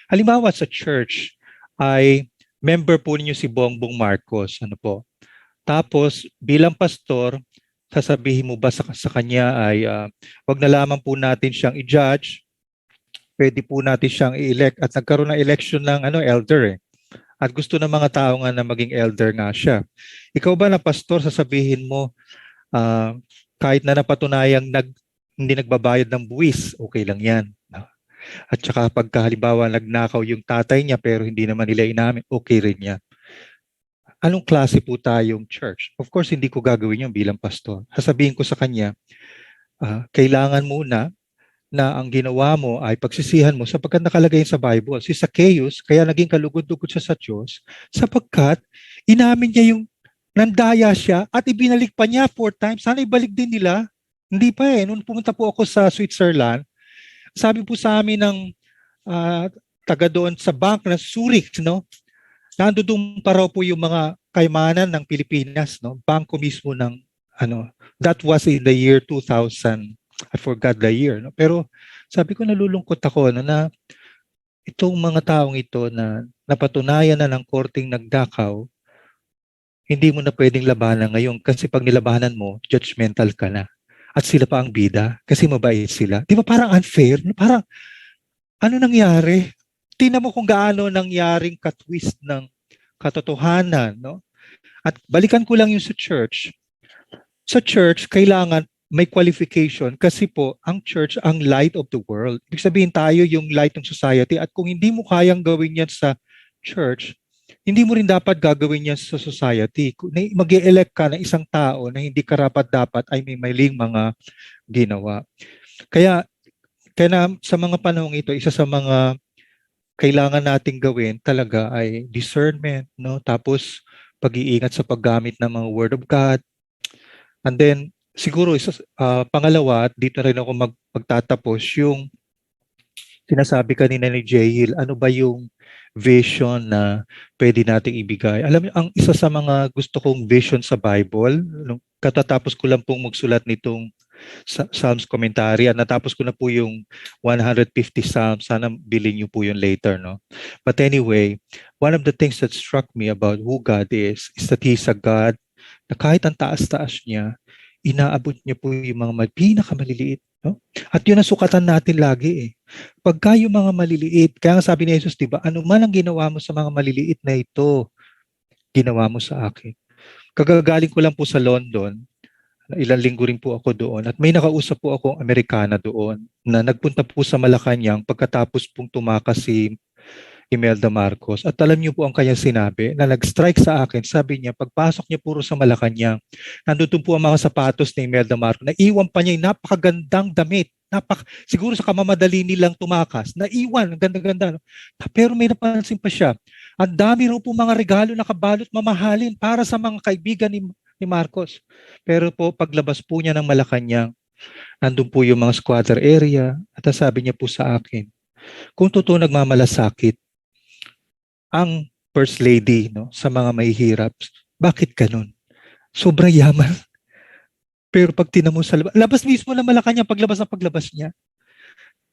Halimbawa sa church ay member po ninyo si Bongbong Marcos. Ano po? Tapos bilang pastor, sasabihin mo ba sa kanya ay wag na lamang po natin siyang i-judge. Pwede po natin siyang i-elect at nagkaroon ng election ng elder eh. At gusto ng mga tao nga na maging elder nga siya. Ikaw ba na pastor, sasabihin mo kahit na napatunayang hindi nagbabayad ng buwis, okay lang yan. At saka pagka halimbawa nagnakaw yung tatay niya pero hindi naman nila inamin, okay rin yan. Anong klase po tayong church? Of course, hindi ko gagawin yun bilang pastor. Sasabihin ko sa kanya, kailangan muna na ang ginawa mo ay pagsisihan mo sapagkat nakalagay sa Bible. Si Zacchaeus, kaya naging kalugod-lugod siya sa Diyos sapagkat inamin niya yung nandaya siya at ibinalik pa niya 4 times. Sana ibalik din nila. Hindi pa eh. Noon pumunta po ako sa Switzerland, sabi po sa amin ng taga doon sa bank na Zurich, no? Nandoon pa raw po yung mga kayamanan ng Pilipinas, no? Bangko mismo ng that was in the year 2000. I forgot the year, no? Pero sabi ko nalulungkot ako na itong mga taong ito na napatunayan na ng korteng nagdakaw, hindi mo na pwedeng labanan ngayon kasi pag nilabanan mo, judgmental ka na. At sila pa ang bida kasi mabait sila. Di ba parang unfair? Parang ano nangyari? Tingnan mo kung gaano nangyaring katwist ng katotohanan. No? At balikan ko lang yung sa church. Sa church, kailangan may qualification kasi po ang church ang light of the world. Ibig sabihin tayo yung light ng society at kung hindi mo kayang gawin yan sa church, hindi mo rin dapat gagawin yan sa society. Mag-e-elect ka ng isang tao na hindi karapat-dapat ay may maling mga ginawa. Kaya sa mga panahong ito, isa sa mga kailangan nating gawin talaga ay discernment, no? Tapos pag-iingat sa paggamit ng mga Word of God. And then, siguro, pangalawa, dito rin ako magtatapos, yung sinasabi kanina ni Jael, ano ba yung vision na pwede nating ibigay? Alam niyo, ang isa sa mga gusto kong vision sa Bible, katatapos ko lang pong magsulat nitong Psalms commentary at natapos ko na po yung 150 Psalms. Sana bilhin niyo po yun later, no? But anyway, one of the things that struck me about who God is that He's a God na kahit ang taas-taas niya, inaabot niya po yung mga pinakamaliliit. No? At yun ang sukatan natin lagi eh. Pagka yung mga maliliit, kaya sabi ni Jesus, diba, ano man ang ginawa mo sa mga maliliit na ito, ginawa mo sa akin. Kagagaling ko lang po sa London, ilang linggo rin po ako doon, at may nakausap po akong Amerikana doon na nagpunta po sa Malacanang pagkatapos pong tumakas si Imelda Marcos. At alam niyo po ang kanyang sinabi na nag-strike sa akin. Sabi niya, pagpasok niya puro sa Malacanang, nandun po ang mga sapatos ni Imelda Marcos. Naiwan pa niya yung napakagandang damit. Siguro sa kamamadali nilang tumakas. Naiwan, ang ganda-ganda. No? Pero may napansin pa siya. Ang dami rin po mga regalo na kabalot mamahalin para sa mga kaibigan ni Marcos. Pero po, paglabas po niya ng Malacanang, nandun po yung mga squatter area at sabi niya po sa akin, kung totoo nagmamalasakit ang First Lady, no, sa mga mahihirap, bakit ganun? Sobrang yaman. Pero pag tinamo sa labas mismo ng Malacanang, paglabas niya,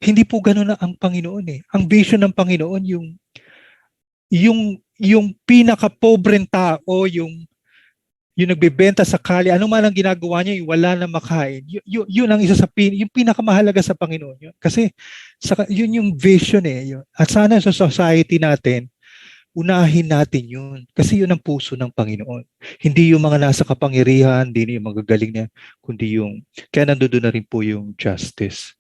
hindi po ganun na ang Panginoon eh. Ang vision ng Panginoon, yung pinaka-pobreng tao, yung nagbebenta sa kalye, ano man ang ginagawa niya, wala na makain. Yun ang isa sa yung pinakamahalaga sa Panginoon. Yun. Kasi yun yung vision eh. Yun. At sana sa society natin, unahin natin yun. Kasi yun ang puso ng Panginoon. Hindi yung mga nasa kapangyarihan, hindi yung magagaling niya, kundi kaya nandoon na rin po yung justice.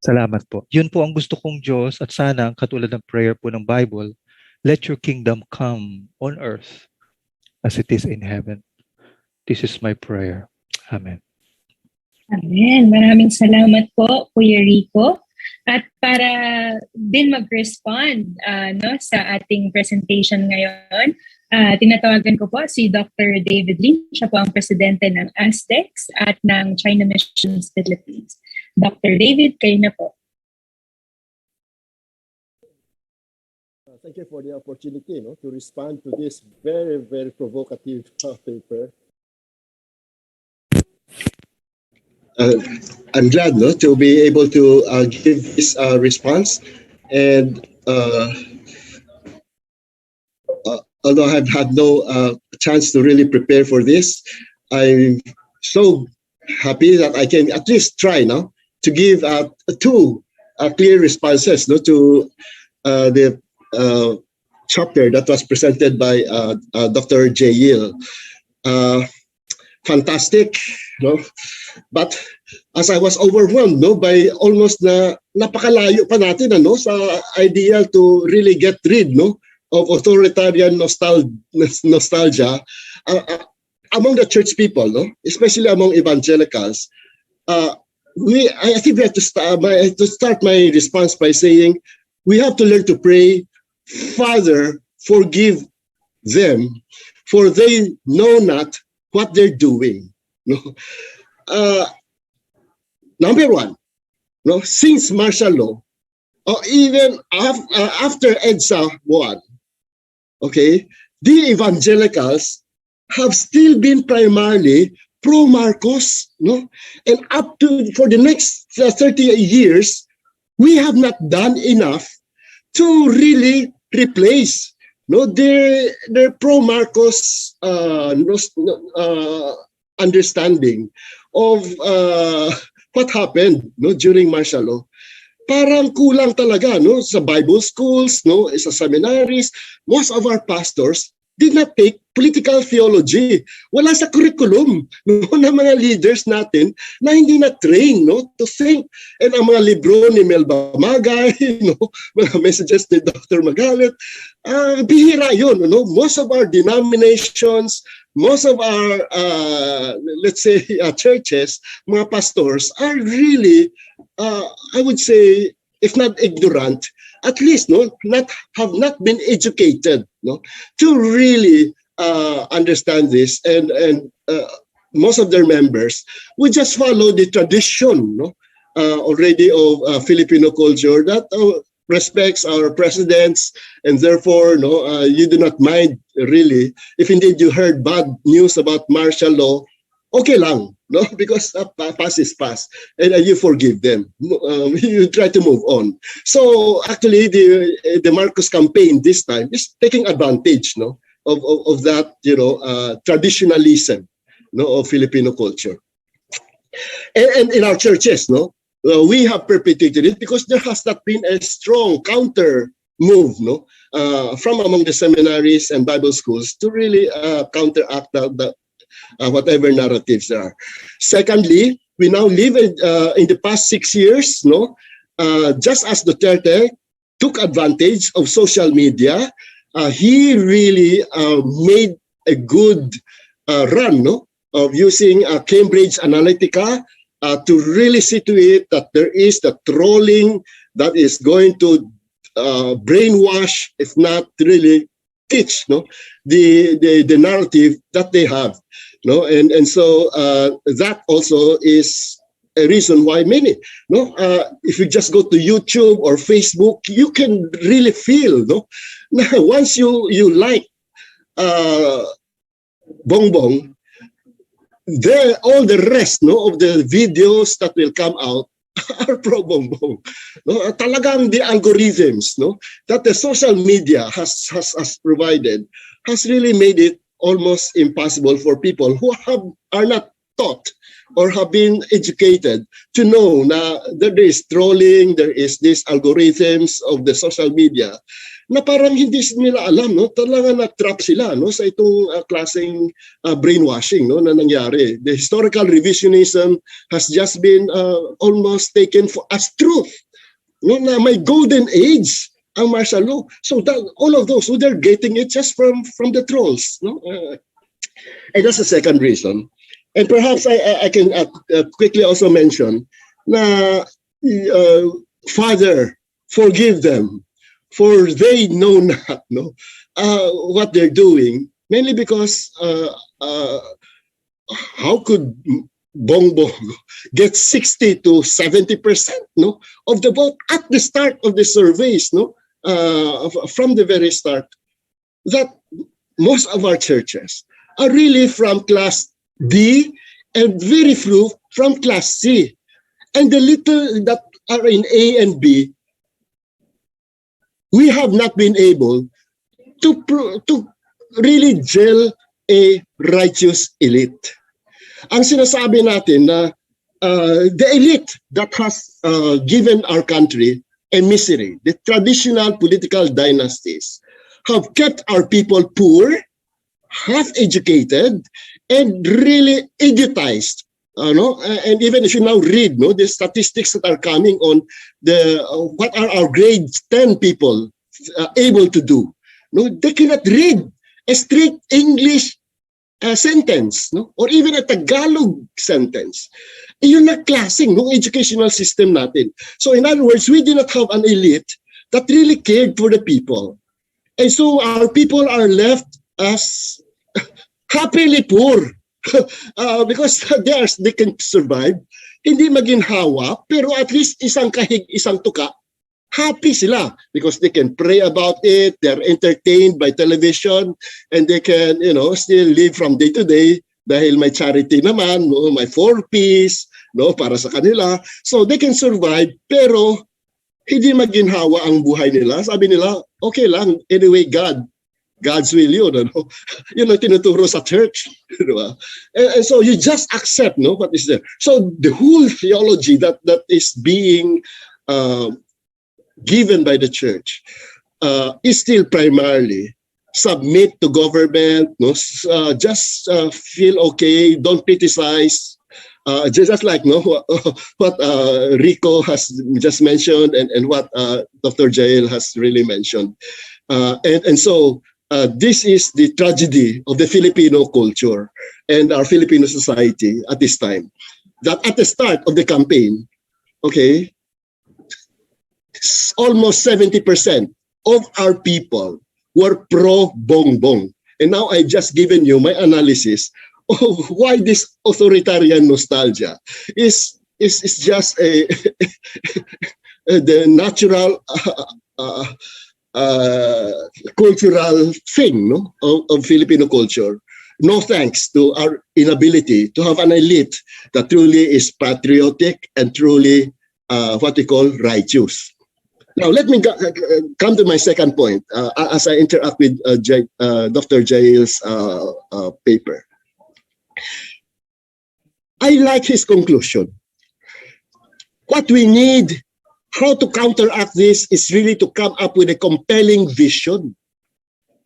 Salamat po. Yun po ang gusto kong Diyos at sana, katulad ng prayer po ng Bible, let your kingdom come on earth as it is in heaven. This is my prayer. Amen. Amen. Maraming salamat po, Kuya Rico. At para din mag-respond sa ating presentation ngayon, tinatawagan ko po si Dr. David Lin. Siya po ang presidente ng Aztecs at ng China Missions Philippines. Dr. David, kayo na po. Thank you for the opportunity to respond to this very, very provocative paper. I'm glad to be able to give this response. And although I've had no chance to really prepare for this, I'm so happy that I can at least try now to give two clear responses to the chapter that was presented by Dr. J. Yil. Fantastic, but as I was overwhelmed by almost napakalayo pa natin sa ideal to really get rid of authoritarian nostalgia among the church people, especially among evangelicals. I think we have to start my response by saying we have to learn to pray, Father, forgive them, for they know not what they're doing. Number one, since martial law, or even after EDSA 1, okay, the evangelicals have still been primarily pro-Marcos, and up to for the next 30 years, we have not done enough to really replace their pro-Marcos understanding of what happened during martial law. Parang kulang talaga sa Bible schools, sa seminaries. Most of our pastors did not take political theology. Wala sa curriculum ng mga leaders natin na hindi na-train to think. And ang mga libro ni Melba Magay, mga messages ni Dr. Magalit, bihira yun. Most of our denominations, most of our, let's say, churches, mga pastors are really, I would say, if not ignorant, at least have not been educated to really understand this, and most of their members would just follow the tradition already of Filipino culture that respects our presidents, and therefore you do not mind really if indeed you heard bad news about martial law. Okay lang, because past is past, and you forgive them. You try to move on. So actually, the Marcos campaign this time is taking advantage, of that, traditionalism, of Filipino culture. And in our churches, we have perpetuated it because there has not been a strong counter move, from among the seminaries and Bible schools to really counteract the whatever narratives there are. Secondly, we now live in the past 6 years, just as Duterte took advantage of social media, he really made a good run of using Cambridge Analytica to really see to it that there is the trolling that is going to brainwash, if not really teach, no, the narrative that they have, no, and so that also is a reason why many, no, if you just go to YouTube or Facebook, you can really feel, no, now once you like Bongbong, there all the rest, no, of the videos that will come out are pro Bongbong. No, talagang the algorithms, no, that the social media has provided has really made it almost impossible for people who are not taught or have been educated to know na there is trolling, there is these algorithms of the social media na parang hindi nila alam, no, talaga na-trap sila, no, sa itong klaseng brainwashing, no, na nangyari. The historical revisionism has just been almost taken as truth, no, na may golden age ang martial law. So that, all of those, so they're getting it just from the trolls, no. And that's the second reason. And perhaps I can quickly also mention na Father, forgive them, for they know not, no, what they're doing. Mainly because how could Bongbong get 60 to 70%, no, of the vote at the start of the surveys, no, from the very start? That most of our churches are really from class D and very few from class C. And the little that are in A and B, we have not been able to really gel a righteous elite. Ang sinasabi natin na the elite that has given our country a misery, the traditional political dynasties, have kept our people poor, half-educated, and really idiotized. And even if you now read, no, the statistics that are coming on the what are our grade 10 people able to do, no, they cannot read a straight English sentence, no, or even a Tagalog sentence. Yun na klaseng no educational system natin. So in other words, we do not have an elite that really cared for the people, and so our people are left as happily poor. Because they can survive, hindi maginhawa, pero at least isang kahig, isang tuka, happy sila because they can pray about it, they're entertained by television, and they can, still live from day to day dahil may charity naman, no, may 4-piece, no, para sa kanila. So they can survive, pero hindi maginhawa ang buhay nila. Sabi nila, okay lang, anyway, God's will yun, ano? Yun ang tinuturo sa church. Diba? And so you just accept, no, what is there. So the whole theology that is being given by the church is still primarily submit to government, no, just feel okay, don't criticize. Just like what Rico has just mentioned and what Dr. Jael has really mentioned. And so this is the tragedy of the Filipino culture and our Filipino society at this time. That at the start of the campaign, okay, almost 70% of our people were pro-Bongbong. And now I've just given you my analysis of why this authoritarian nostalgia is just the natural cultural thing, no, of Filipino culture. No thanks to our inability to have an elite that truly is patriotic and truly what we call righteous. Now, let me come to my second point as I interact with Dr. Jael's paper. I like his conclusion. What we need, how to counteract this, is really to come up with a compelling vision.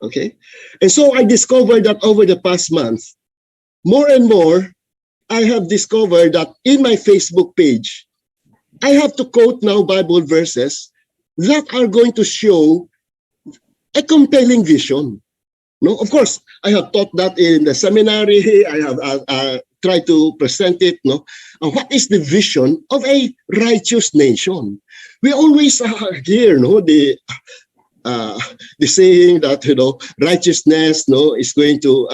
Okay? And so I discovered that over the past month, more and more, I have discovered that in my Facebook page, I have to quote now Bible verses that are going to show a compelling vision. No, of course, I have taught that in the seminary. I have try to present it, what is the vision of a righteous nation? We always hear, the saying that righteousness, is going to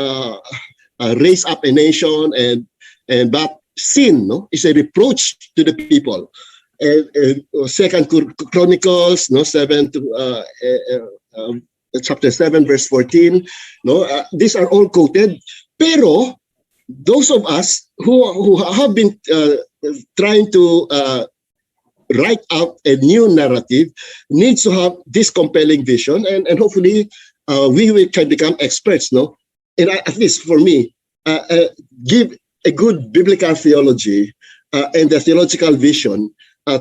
raise up a nation, and but sin, is a reproach to the people. And Second Chronicles, 7 to chapter 7, verse 14. These are all quoted. Pero those of us who have been trying to write out a new narrative needs to have this compelling vision, and hopefully we can become experts, and at least for me, give a good biblical theology and the theological vision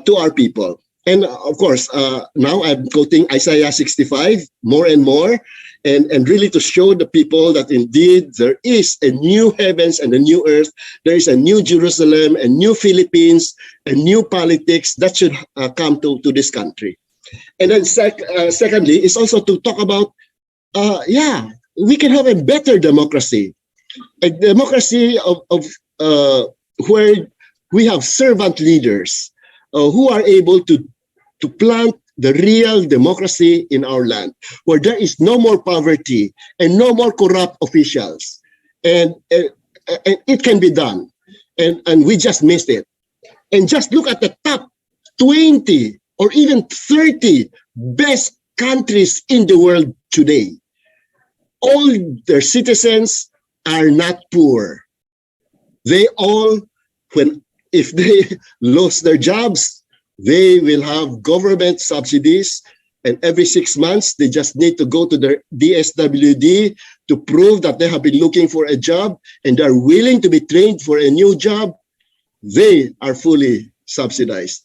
to our people. And of course, now I'm quoting Isaiah 65 more and more, and really to show the people that indeed there is a new heavens and a new earth. There is a new Jerusalem, a new Philippines, a new politics that should come to this country. And then secondly, is also to talk about, we can have a better democracy. A democracy of where we have servant leaders who are able to plant the real democracy in our land, where there is no more poverty and no more corrupt officials. And it can be done. And we just missed it. And just look at the top 20 or even 30 best countries in the world today. All their citizens are not poor. They all, if they lose their jobs, they will have government subsidies, and every 6 months, they just need to go to their DSWD to prove that they have been looking for a job and they're willing to be trained for a new job. They are fully subsidized.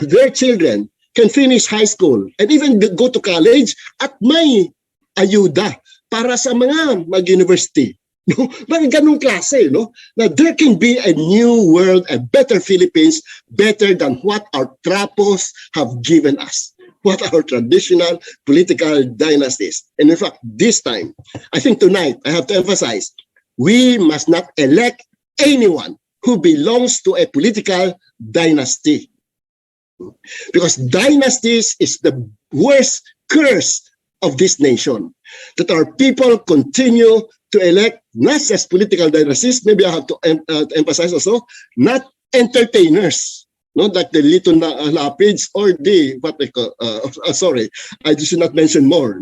Their children can finish high school and even go to college at may ayuda para sa mga mag-university. Bakit ganung klase, Now, there can be a new world, a better Philippines, better than what our trapos have given us, what our traditional political dynasties. And in fact, this time, I think tonight, I have to emphasize, we must not elect anyone who belongs to a political dynasty. Because dynasties is the worst curse of this nation, that our people continue to elect not just political dynasties, maybe I have to emphasize also, not entertainers, like the Lito Lapids or the, what they call, sorry, I should not mention more,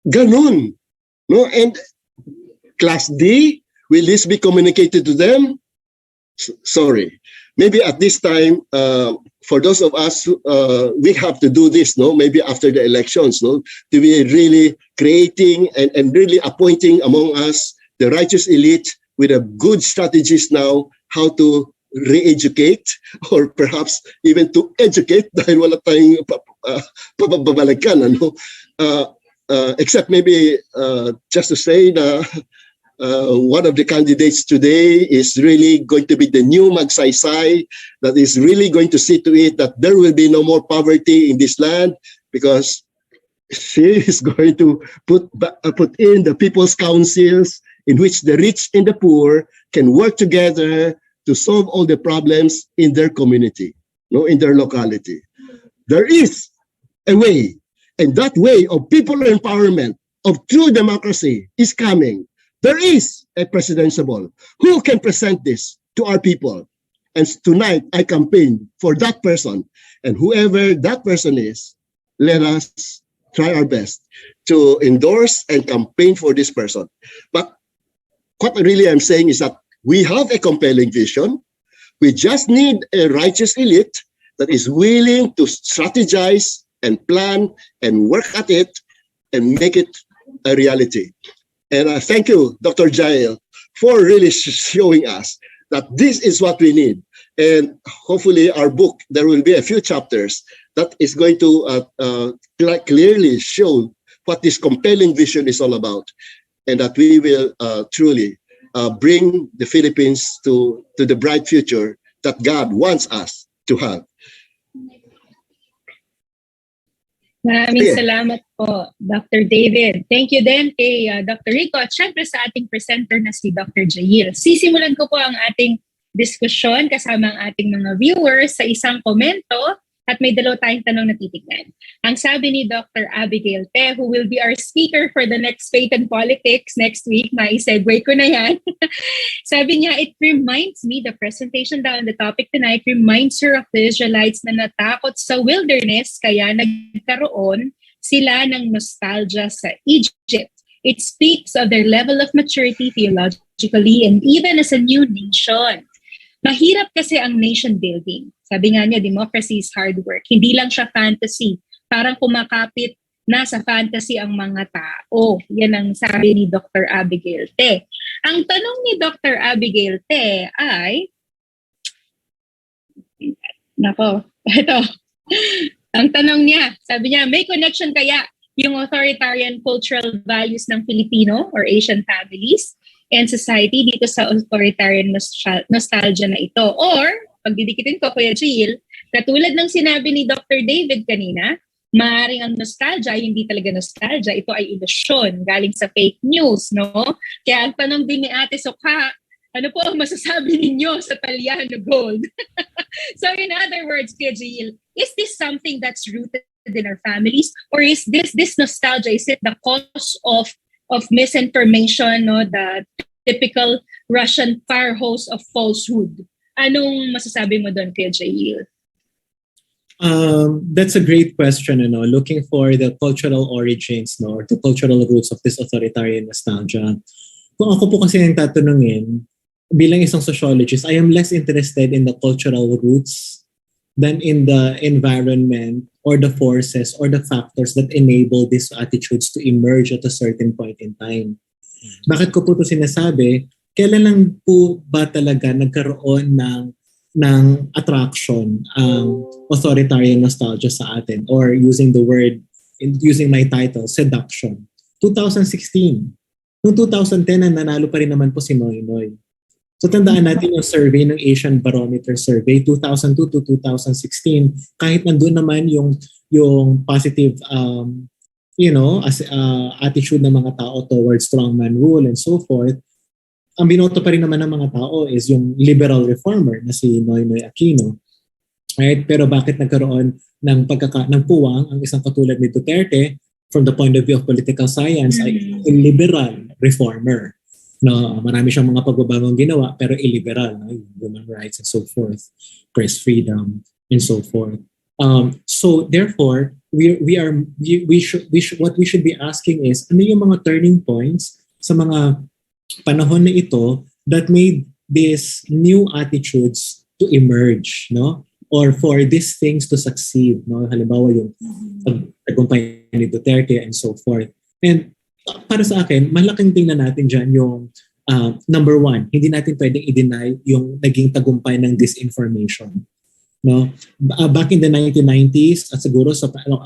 Ganun, and Class D, will this be communicated to them? Sorry. Maybe at this time, for those of us, we have to do this, maybe after the elections, to be really creating and really appointing among us the righteous elite with a good strategies now, how to re-educate or perhaps even to educate dahil wala tayong pababalikan, except maybe just to say that one of the candidates today is really going to be the new magsaysay that is really going to see to it that there will be no more poverty in this land, because she is going to put in the people's councils in which the rich and the poor can work together to solve all the problems in their community, in their locality. There is a way, and that way of people empowerment, of true democracy is coming. There is a presidential who can present this to our people. And tonight, I campaign for that person. And whoever that person is, let us try our best to endorse and campaign for this person. But what really I'm saying is that we have a compelling vision. We just need a righteous elite that is willing to strategize and plan and work at it and make it a reality. And thank you, Dr. Jael, for really showing us that this is what we need. And hopefully our book, there will be a few chapters that is going to clearly show what this compelling vision is all about. And that we will truly bring the Philippines to the bright future that God wants us to have. Maraming Sige. salamat po, Dr. David. Thank you din kay Dr. Rico at syempre sa ating presenter na si Dr. Jair. Sisimulan ko po ang ating diskusyon kasama ang ating mga viewers sa isang komento at may dalawa tayong tanong na titignan. Ang sabi ni Dr. Abigail Te, who will be our speaker for the next Faith and Politics next week, mai-segue ko na yan. Sabi niya, it reminds me, the presentation down on the topic tonight reminds her of the Israelites na natakot sa wilderness kaya nagkaroon sila ng nostalgia sa Egypt. It speaks of their level of maturity theologically and even as a new nation. Mahirap kasi ang nation building. Sabi nga niya, democracy is hard work. Hindi lang siya fantasy. Parang kumakapit na sa fantasy ang mga tao. Yan ang sabi ni Dr. Abigail Te. Ang tanong ni Dr. Abigail Te ay, ito. Ang tanong niya, sabi niya, may connection kaya yung authoritarian cultural values ng Filipino or Asian families and society dito sa authoritarian nostalgia na ito? Or, pagdidikitin ko, Kuya Jill, katulad ng sinabi ni Dr. David kanina, maaaring ang nostalgia ay hindi talaga nostalgia, ito ay ilusyon, galing sa fake news, no? Kaya ang tanong din ni Ate Sokha, ano po ang masasabi ninyo sa Taliano Gold? So in other words, Kuya Jill, is this something that's rooted in our families? Or is this nostalgia, is it the cause of misinformation, no? The typical Russian fire hose of falsehood. Anong masasabi mo doon, Kuya Jair? That's a great question, looking for the cultural origins, or the cultural roots of this authoritarian nostalgia. Kung ako po kasi yung tatanungin, bilang isang sociologist, I am less interested in the cultural roots than in the environment or the forces or the factors that enable these attitudes to emerge at a certain point in time. Bakit ko po ito sinasabi? Kailan lang po ba talaga nagkaroon ng attraction ang authoritarian nostalgia sa atin? Or using my title, Seduction. 2016. Noong 2010, nanalo pa rin naman po si Noynoy. So tandaan natin yung survey ng Asian Barometer Survey 2002 to 2016, kahit nandun naman yung positive attitude ng mga tao towards strongman rule and so forth, ang binoto pa rin naman ng mga tao is yung liberal reformer na si Noynoy Aquino. Right? Pero bakit nagkaroon ng puwang ang isang katulad ni Duterte from the point of view of political science ay illiberal reformer? No, marami siyang mga pagbabagong ginawa pero illiberal, no? Human rights and so forth, press freedom and so forth. So therefore, what we should be asking is, ano yung mga turning points sa mga panahon na ito that made these new attitudes to emerge, no? Or for these things to succeed, no? Halimbawa yung pagtagumpay ni Duterte and so forth. And para sa akin, malaking tingnan natin dyan yung number one, hindi natin pwedeng i-deny yung naging tagumpay ng disinformation. No? Back in the 1990s, at siguro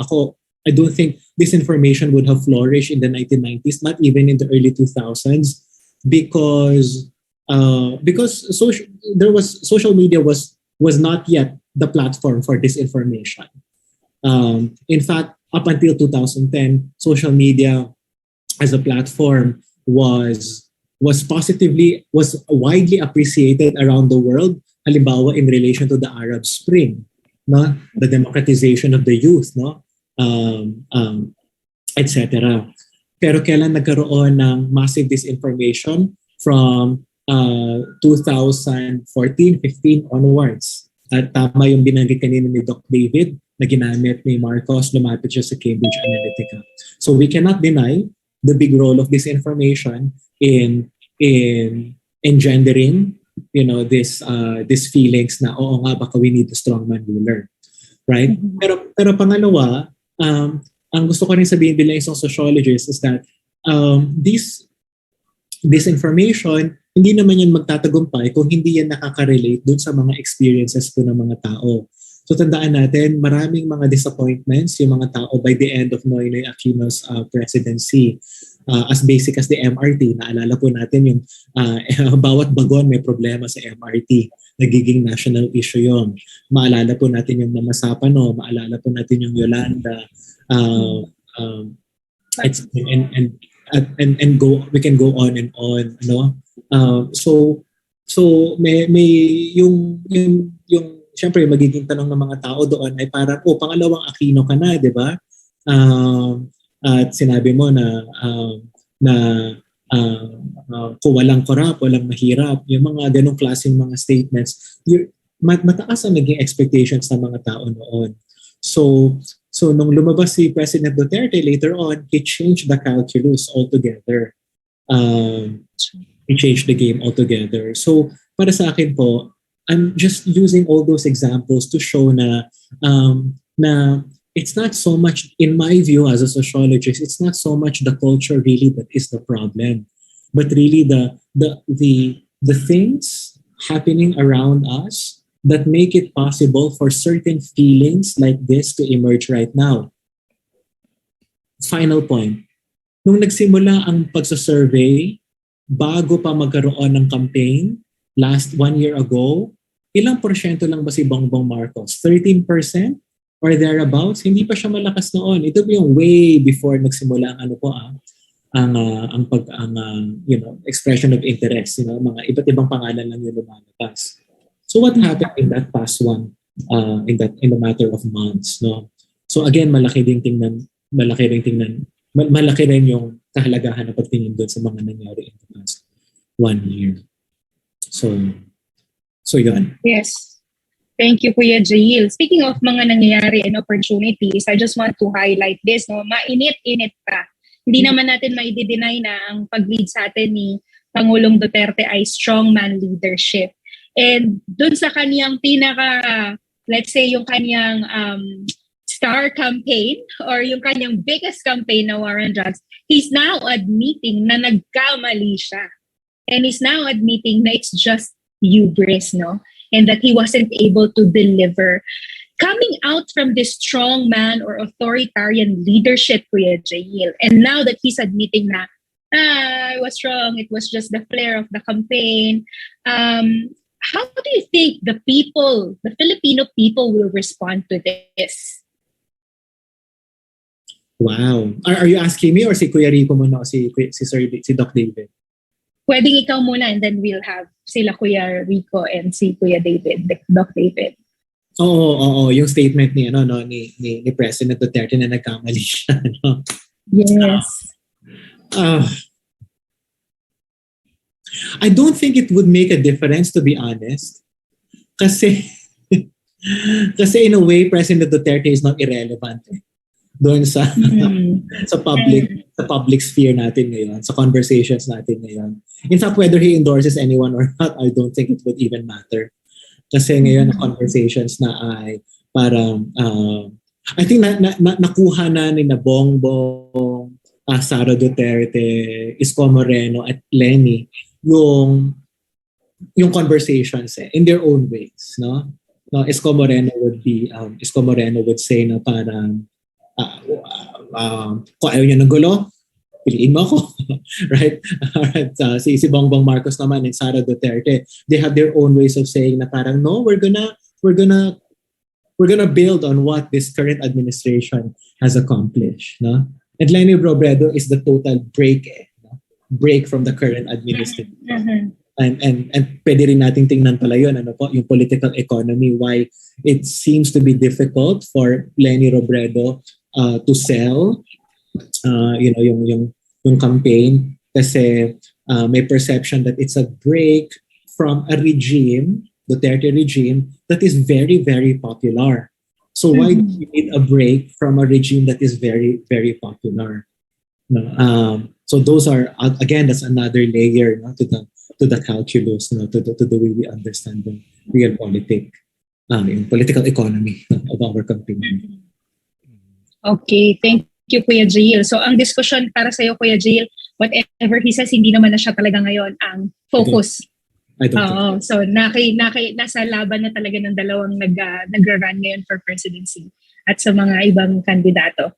ako, I don't think disinformation would have flourished in the 1990s, not even in the early 2000s, because social media was not yet the platform for disinformation. In fact, up until 2010, social media as a platform was widely appreciated around the world. Halimbawa in relation to the Arab Spring, no, the democratization of the youth, no, etc. Pero kailan nagkaroon ng massive disinformation from 2014-15 onwards? At tama yung binanggit kanina ni Doc David na ginamit ni Marcos, lumapit siya sa Cambridge Analytica. So we cannot deny the big role of disinformation in engendering, these feelings na oo nga baka we need a strongman ruler, right? Pero pangalawa, ang gusto ko rin sabihin bilang isang sociologist is that this information hindi naman yan magtatagumpay kung hindi yan nakaka-relate dun sa mga experiences po ng mga tao. So tandaan natin, maraming mga disappointments yung mga tao by the end of Noynoy Aquino's presidency. As basic as the MRT, naalala po natin yung bawat bagon may problema sa MRT. Nagiging national issue yun. Maalala po natin yung Mamasapano, maalala po natin yung Yolanda, It's and go we can go on and on, no? So may yung syempre magiging tanong ng mga tao doon ay parang pangalawang Aquino ka na, 'di ba? At sinabi mo na kung walang korap, walang mahirap, yung mga ganong klaseng mga statements, mataas ang naging expectations ng mga tao noon. So nung lumabas si President Duterte later on, he changed the calculus altogether. He changed the game altogether. So para sa akin po, I'm just using all those examples to show na it's not so much, in my view as a sociologist, it's not so much the culture really that is the problem, but really the things happening around us that make it possible for certain feelings like this to emerge right now. Final point. Nung nagsimula ang pagsasurvey, bago pa magkaroon ng campaign, last 1 year ago, ilang porsyento lang ba si Bongbong Marcos? 13%? Or thereabouts? Hindi pa siya malakas noon. Ito po yung way before nagsimula ang expression of interest, mga iba't ibang pangalan lang yung lumalabas. So what happened in that past one, in the matter of months, no? So again, malaki rin yung kahalagahan ng pagtingin doon sa mga nangyari in the past 1 year. So yun. Yes. Thank you, Kuya Jail. Speaking of mga nangyayari and opportunities, I just want to highlight this. No? Mainit-init pa. Hindi naman natin mai-deny na ang pag-lead sa atin ni Pangulong Duterte ay strongman leadership. And dun sa kaniyang let's say yung kaniyang star campaign or yung kanyang biggest campaign na war on drugs, he's now admitting na nagkamali siya. And he's now admitting na it's just hubris, no? And that he wasn't able to deliver. Coming out from this strong man or authoritarian leadership, Kuya Jail, and now that he's admitting na, I was wrong, it was just the flair of the campaign, how do you think the Filipino people will respond to this? Wow. Are you asking me or si Kuya Rico muna o si Doc David? Pwedeng ikaw muna and then we'll have sila Kuya Rico and si Kuya David, Doc David. Oo, yung statement ni President Duterte na nagkamali siya, no? Yes. I don't think it would make a difference, to be honest. Kasi in a way, President Duterte is not irrelevant doon sa public sphere natin ngayon, sa conversations natin ngayon. In fact, whether he endorses anyone or not, I don't think it would even matter. Kasi ngayon, conversations na ay parang, I think nakuha na ni na Bongbong, Sara Duterte, Isko Moreno, at Lenny yung conversations in their own ways, no? Isko Moreno would say na parang kung ayaw niya ng gulo, piliin mo ako. Right? Alright, si Bongbong Marcos naman and Sara Duterte, they have their own ways of saying na parang no, we're gonna build on what this current administration has accomplished, no? And Lenny Robredo is the total break from the current administration. Mm-hmm. And pwede rin nating tingnan pala yun, yung political economy, why it seems to be difficult for Lenny Robredo to sell yung campaign kasi may perception that it's a break from a regime, Duterte regime, that is very, very popular. So why do you need a break from a regime that is very, very popular? So those are, again, that's another layer to the calculus, to the way we understand the real political economy of our campaign. Okay, thank you, Kuya Jail. So ang discussion para sa'yo, Kuya Jail, whatever he says, hindi naman na siya talaga ngayon ang focus. I don't think so. Nasa laban na talaga ng dalawang nagra-run ngayon for presidency at sa mga ibang kandidato.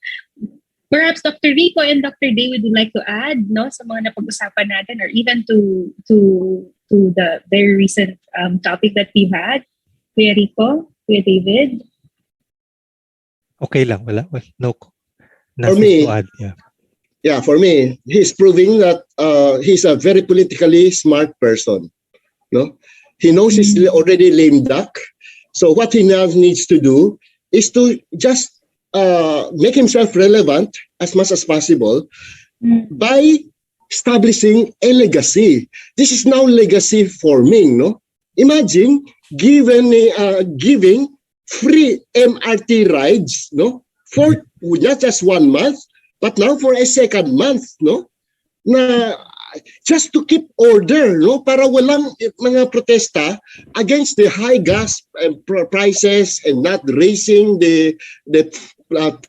Perhaps Dr. Rico and Dr. David would like to add, no, sa mga napag-usapan natin or even to the very recent topic that we've had. Kuya Rico, Kuya David? Okay lang, wala. No Nothing me, to add. Yeah. yeah, for me, he's proving that he's a very politically smart person. No, he knows he's already lame duck. So what he now needs to do is to just make himself relevant as much as possible by establishing a legacy. This is now legacy forming. No, imagine giving free MRT rides. No, for not just 1 month, but now for a second month. No, na just to keep order, no, para walang mga protesta against the high gas prices and not raising the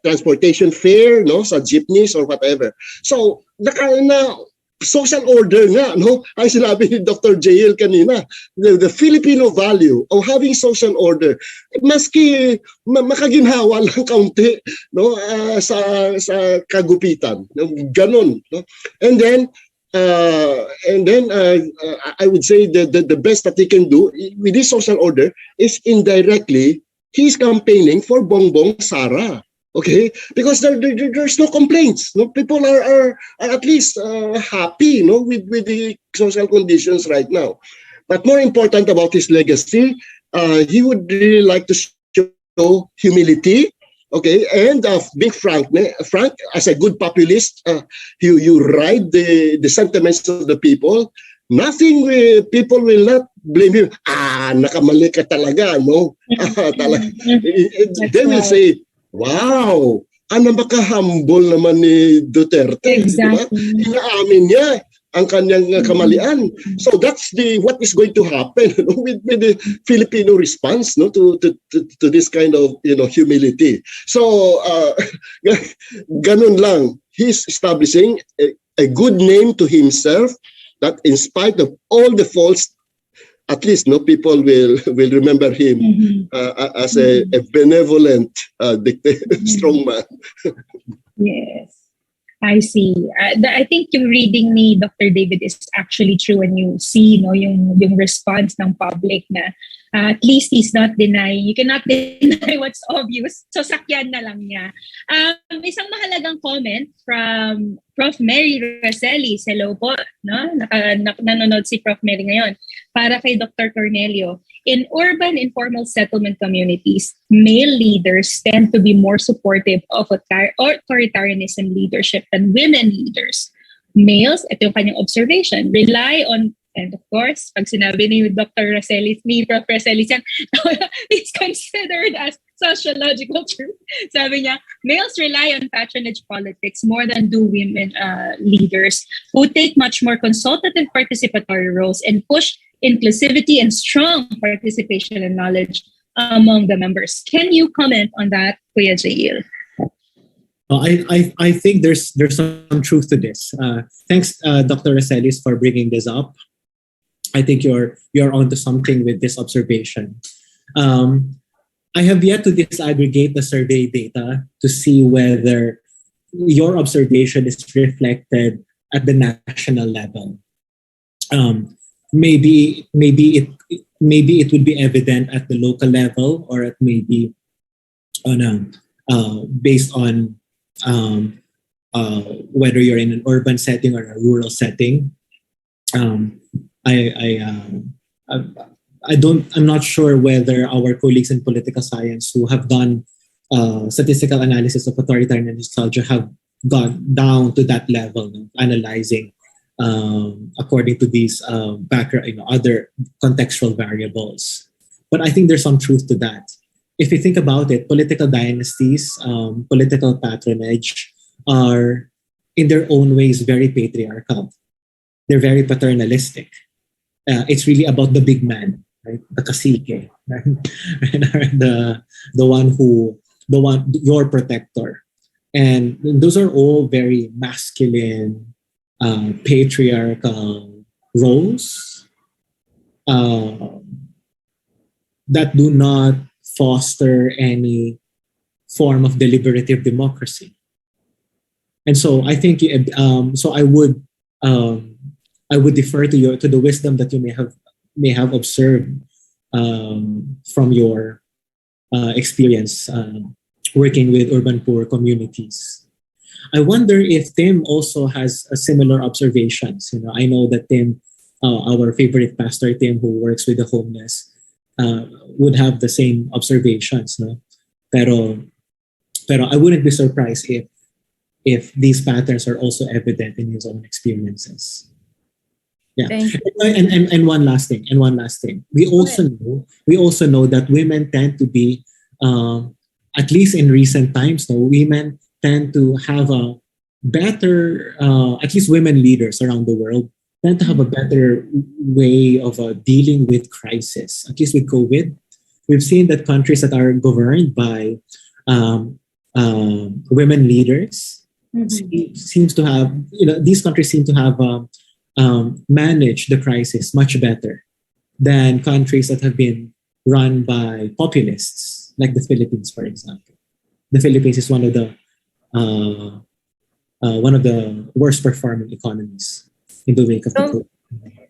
transportation fare, no, sa jeepneys or whatever. So na social order nga, no, ang sinabi ni Dr. Jael kanina, the Filipino value of having social order, maski makaginhawa lang kaunti, no, sa kagupitan, no, ganun, no. And then I would say the best that he can do with this social order is indirectly he's campaigning for Bongbong Sara. Okay, because there's no complaints. No, people are at least happy, no, with the social conditions right now. But more important about his legacy, he would really like to show humility. Okay, and being frank, as a good populist, you ride the sentiments of the people. Nothing, people will not blame him. Nakamali ka talaga, no? They will say, wow, baka-humble naman ni Duterte. Exactly. Diba? Inaamin niya ang kanyang kamalian. So that's what is going to happen, you know, with the Filipino response, no, to this kind of, you know, humility. So ganun lang. He's establishing a good name to himself that in spite of all the faults, at least, no, people will remember him as a benevolent strongman. Yes, I see. I think yung reading ni Dr. David is actually true when you see, no, yung response ng public na at least he's not denying. You cannot deny what's obvious. So sakyan na lang niya. Isang mahalagang comment from Prof. Mary Roselis. Hello po. No? Nanonood si Prof. Mary ngayon. Para kay Dr. Cornelio. In urban informal settlement communities, male leaders tend to be more supportive of authoritarianism leadership than women leaders. Males, ito yung kanyang observation, rely on, and of course, pag sinabi ni Dr. Roselis, ni Prof. Roselis yan, it's considered as sociological truth. Sabi niya, males rely on patronage politics more than do women leaders who take much more consultative participatory roles and push inclusivity and strong participation and knowledge among the members. Can you comment on that, Kuya Jael? I think there's some truth to this. Thanks, Dr. Roselis, for bringing this up. I think you're onto something with this observation. I have yet to disaggregate the survey data to see whether your observation is reflected at the national level. Maybe it would be evident at the local level, or it may be based on whether you're in an urban setting or a rural setting. I'm not sure whether our colleagues in political science who have done statistical analysis of authoritarian nostalgia have gone down to that level, analyzing according to these background, other contextual variables. But I think there's some truth to that. If you think about it, political dynasties, political patronage are in their own ways very patriarchal. They're very paternalistic. It's really about the big man, right? The cacique, right? Your protector. And those are all very masculine, patriarchal roles that do not foster any form of deliberative democracy. And so I think I would defer to the wisdom that you may have observed from your experience working with urban poor communities. I wonder if Tim also has a similar observations. I know that Tim, our favorite pastor Tim, who works with the homeless, would have the same observations. No, pero I wouldn't be surprised if these patterns are also evident in his own experiences. Yeah. Thank you. And one last thing. We also know that women tend to be, at least in recent times, women tend to have a better, at least women leaders around the world tend to have a better way of dealing with crisis. At least with COVID, we've seen that countries that are governed by women leaders seems to have, these countries seem to have managed the crisis much better than countries that have been run by populists, like the Philippines, for example. The Philippines is one of the worst performing economies in the wake of the COVID.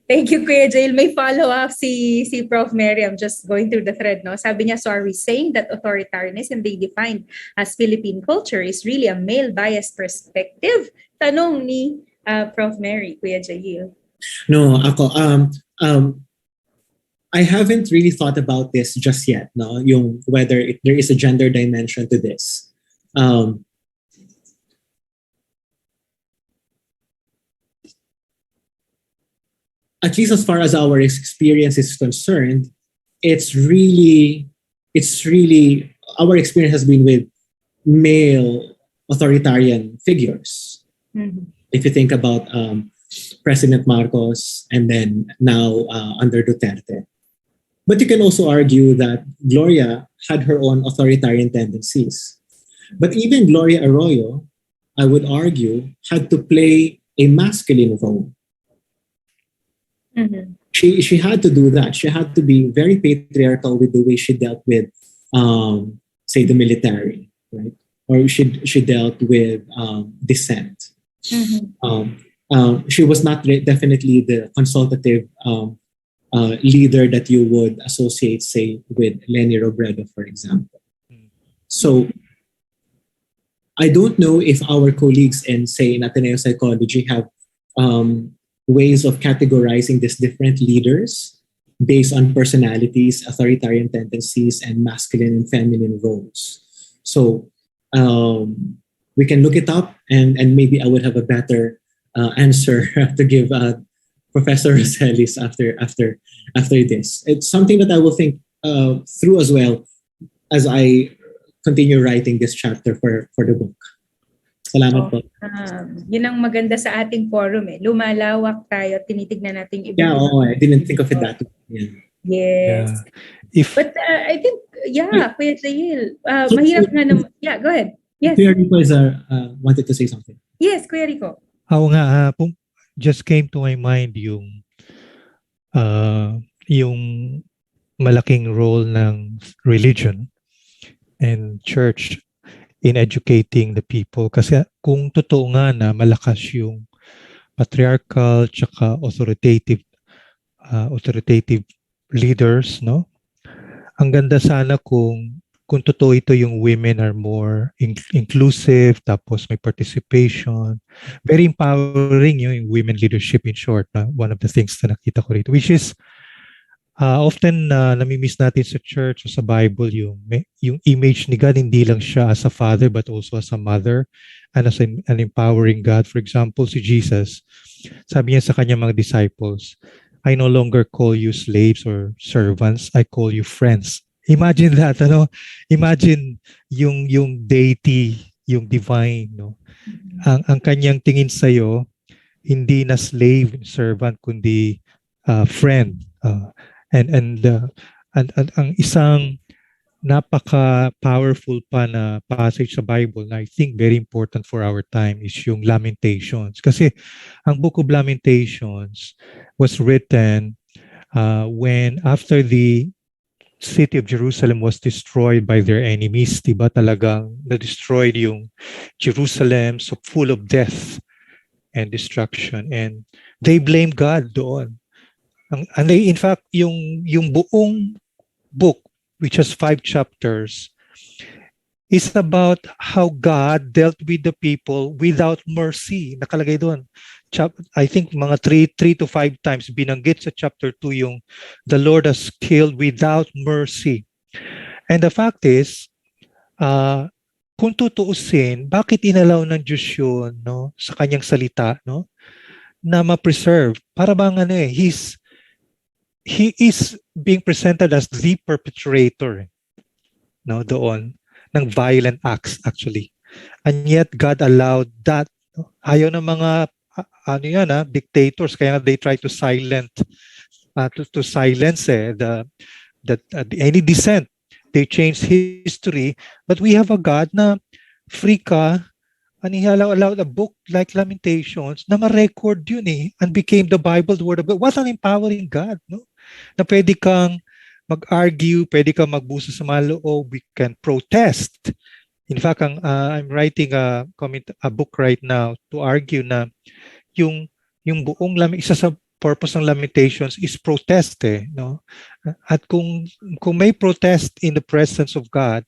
Thank you, Kuya Jail. May follow-up si Prof. Mary. I'm just going through the thread. No? Sabi niya, so are we saying that authoritarianism they defined as Philippine culture is really a male-biased perspective? Tanong ni Prof. Mary, Kuya Jail. No, ako, I haven't really thought about this just yet. No, yung whether there is a gender dimension to this. At least as far as our experience is concerned, it's really our experience has been with male authoritarian figures. Mm-hmm. If you think about President Marcos and then now under Duterte. But you can also argue that Gloria had her own authoritarian tendencies. But even Gloria Arroyo, I would argue, had to play a masculine role. Mm-hmm. She had to do that. She had to be very patriarchal with the way she dealt with, say, the military, right? Or she dealt with dissent. Mm-hmm. She was not definitely the consultative leader that you would associate, say, with Leni Robredo, for example. So I don't know if our colleagues in, say, in Ateneo Psychology have ways of categorizing these different leaders based on personalities, authoritarian tendencies, and masculine and feminine roles. So we can look it up, and maybe I would have a better answer to give Professor Rosales after this. It's something that I will think through as well as I continue writing this chapter for the book. Salamat po. Yun ang maganda sa ating forum eh. Lumalawak tayo, tinitignan natin iba. Yeah, I didn't think of it that way. Yes. Yeah. But I think, Kuya Jail, mahirap nga naman. Yeah, go ahead. Yes. Kuya Rico wanted to say something. Yes, Kuya Rico. Oo nga, just came to my mind yung malaking role ng religion and church in educating the people. Kasi kung totoo nga na malakas yung patriarchal tsaka authoritative leaders, no? Ang ganda sana kung totoo ito, yung women are more inclusive, tapos may participation. Very empowering yung women leadership in short. One of the things na nakita ko rito, which is often nami-miss natin sa church o sa Bible yung image ni God, hindi lang siya as a father but also as a mother and as an empowering God. For example, si Jesus, sabi niya sa kanyang mga disciples, I no longer call you slaves or servants, I call you friends. Imagine that, Imagine yung deity, yung divine, no? Ang kanyang tingin sa iyo hindi na slave, servant, kundi friend. And ang isang napaka-powerful pa na passage sa Bible na I think very important for our time is yung Lamentations. Kasi ang Book of Lamentations was written when after the city of Jerusalem was destroyed by their enemies. Diba talagang na-destroyed yung Jerusalem, so full of death and destruction. And they blamed God doon. And they, in fact, yung buong book, which has 5 chapters, is about how God dealt with the people without mercy. Nakalagay doon. I think mga 3 to 5 times binanggit sa chapter 2 yung the Lord has killed without mercy. And the fact is, kung tutuusin, bakit inalaw ng Diyos yun, no, sa kanyang salita, no, na ma-preserve? Para bang he is being presented as the perpetrator, no, doon ng violent acts actually. And yet God allowed that. No? Ayaw ng mga dictators, kaya they try to silence any dissent. They changed history, but we have a God na free ka, and He allowed a book like Lamentations na ma-record yun and became the Bible, the Word of God. What an empowering God, no? Na pwede kang mag-argue, pwede kang magbusa sa mga loob, we can protest. In fact, I'm writing a book right now to argue na yung buong isa sa purpose ng Lamentations is protest, no? At kung may protest in the presence of God,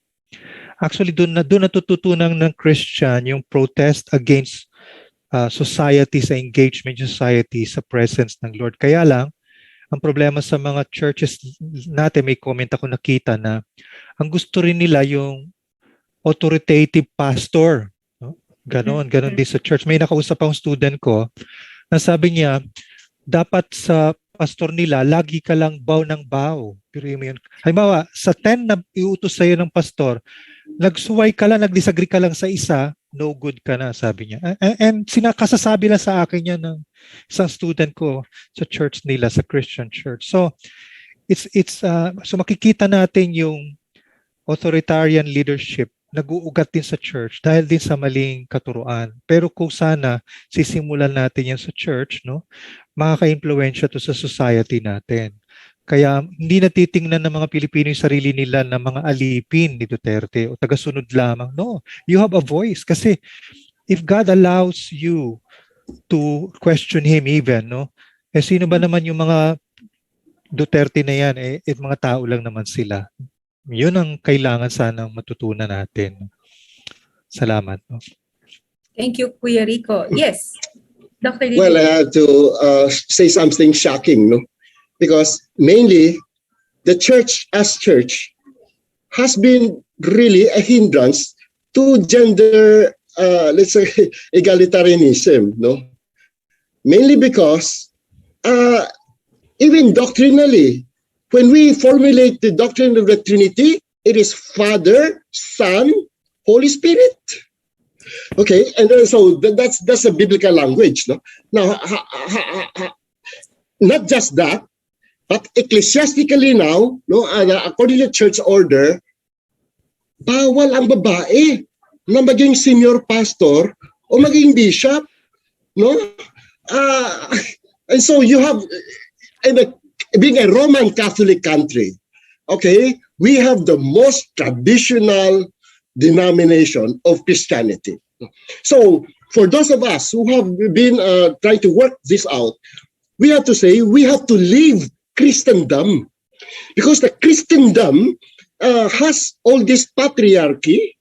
actually doon natututunan ng Christian yung protest against society, sa engagement society sa presence ng Lord. Kaya lang, ang problema sa mga churches natin, may comment ako nakita na ang gusto rin nila yung authoritative pastor. No? Ganon din sa church. May nakausap akong student ko na sabi niya, dapat sa pastor nila, lagi ka lang baw ng baw. Pero yun. Halimbawa, sa 10 na iutos sa'yo ng pastor, nagsuway ka lang, nag-disagree ka lang sa isa, no good ka na, sabi niya. And kasasabi lang sa akin yan ng isang student ko sa church nila, sa Christian church. So, so makikita natin yung authoritarian leadership nag-uugat din sa church dahil din sa maling katuruan. Pero kung sana sisimulan natin yan sa church, no, makaka-impluwensya to sa society natin. Kaya hindi natitingnan ng mga Pilipino yung sarili nila na mga alipin ni Duterte o tagasunod lamang. No, you have a voice. Kasi if God allows you to question Him even, no, sino ba naman yung mga Duterte na yan? Mga tao lang naman sila. Yun ang kailangan sanang matutunan natin. Salamat. No? Thank you, Kuya Rico. Yes, Dr. Didi. Well, I have to say something shocking, no? Because mainly, the church as church has been really a hindrance to gender, let's say, egalitarianism, no? Mainly because, even doctrinally, when we formulate the doctrine of the Trinity, it is Father, Son, Holy Spirit. Okay, and so that's a biblical language, no? Now, not just that, but ecclesiastically now, no, according to church order, bawal ang babae na maging senior pastor o maging bishop, no? And so you have, being a Roman Catholic country, okay, we have the most traditional denomination of Christianity. So for those of us who have been trying to work this out, we have to say we have to leave Christendom, because the Christendom has all this patriarchy,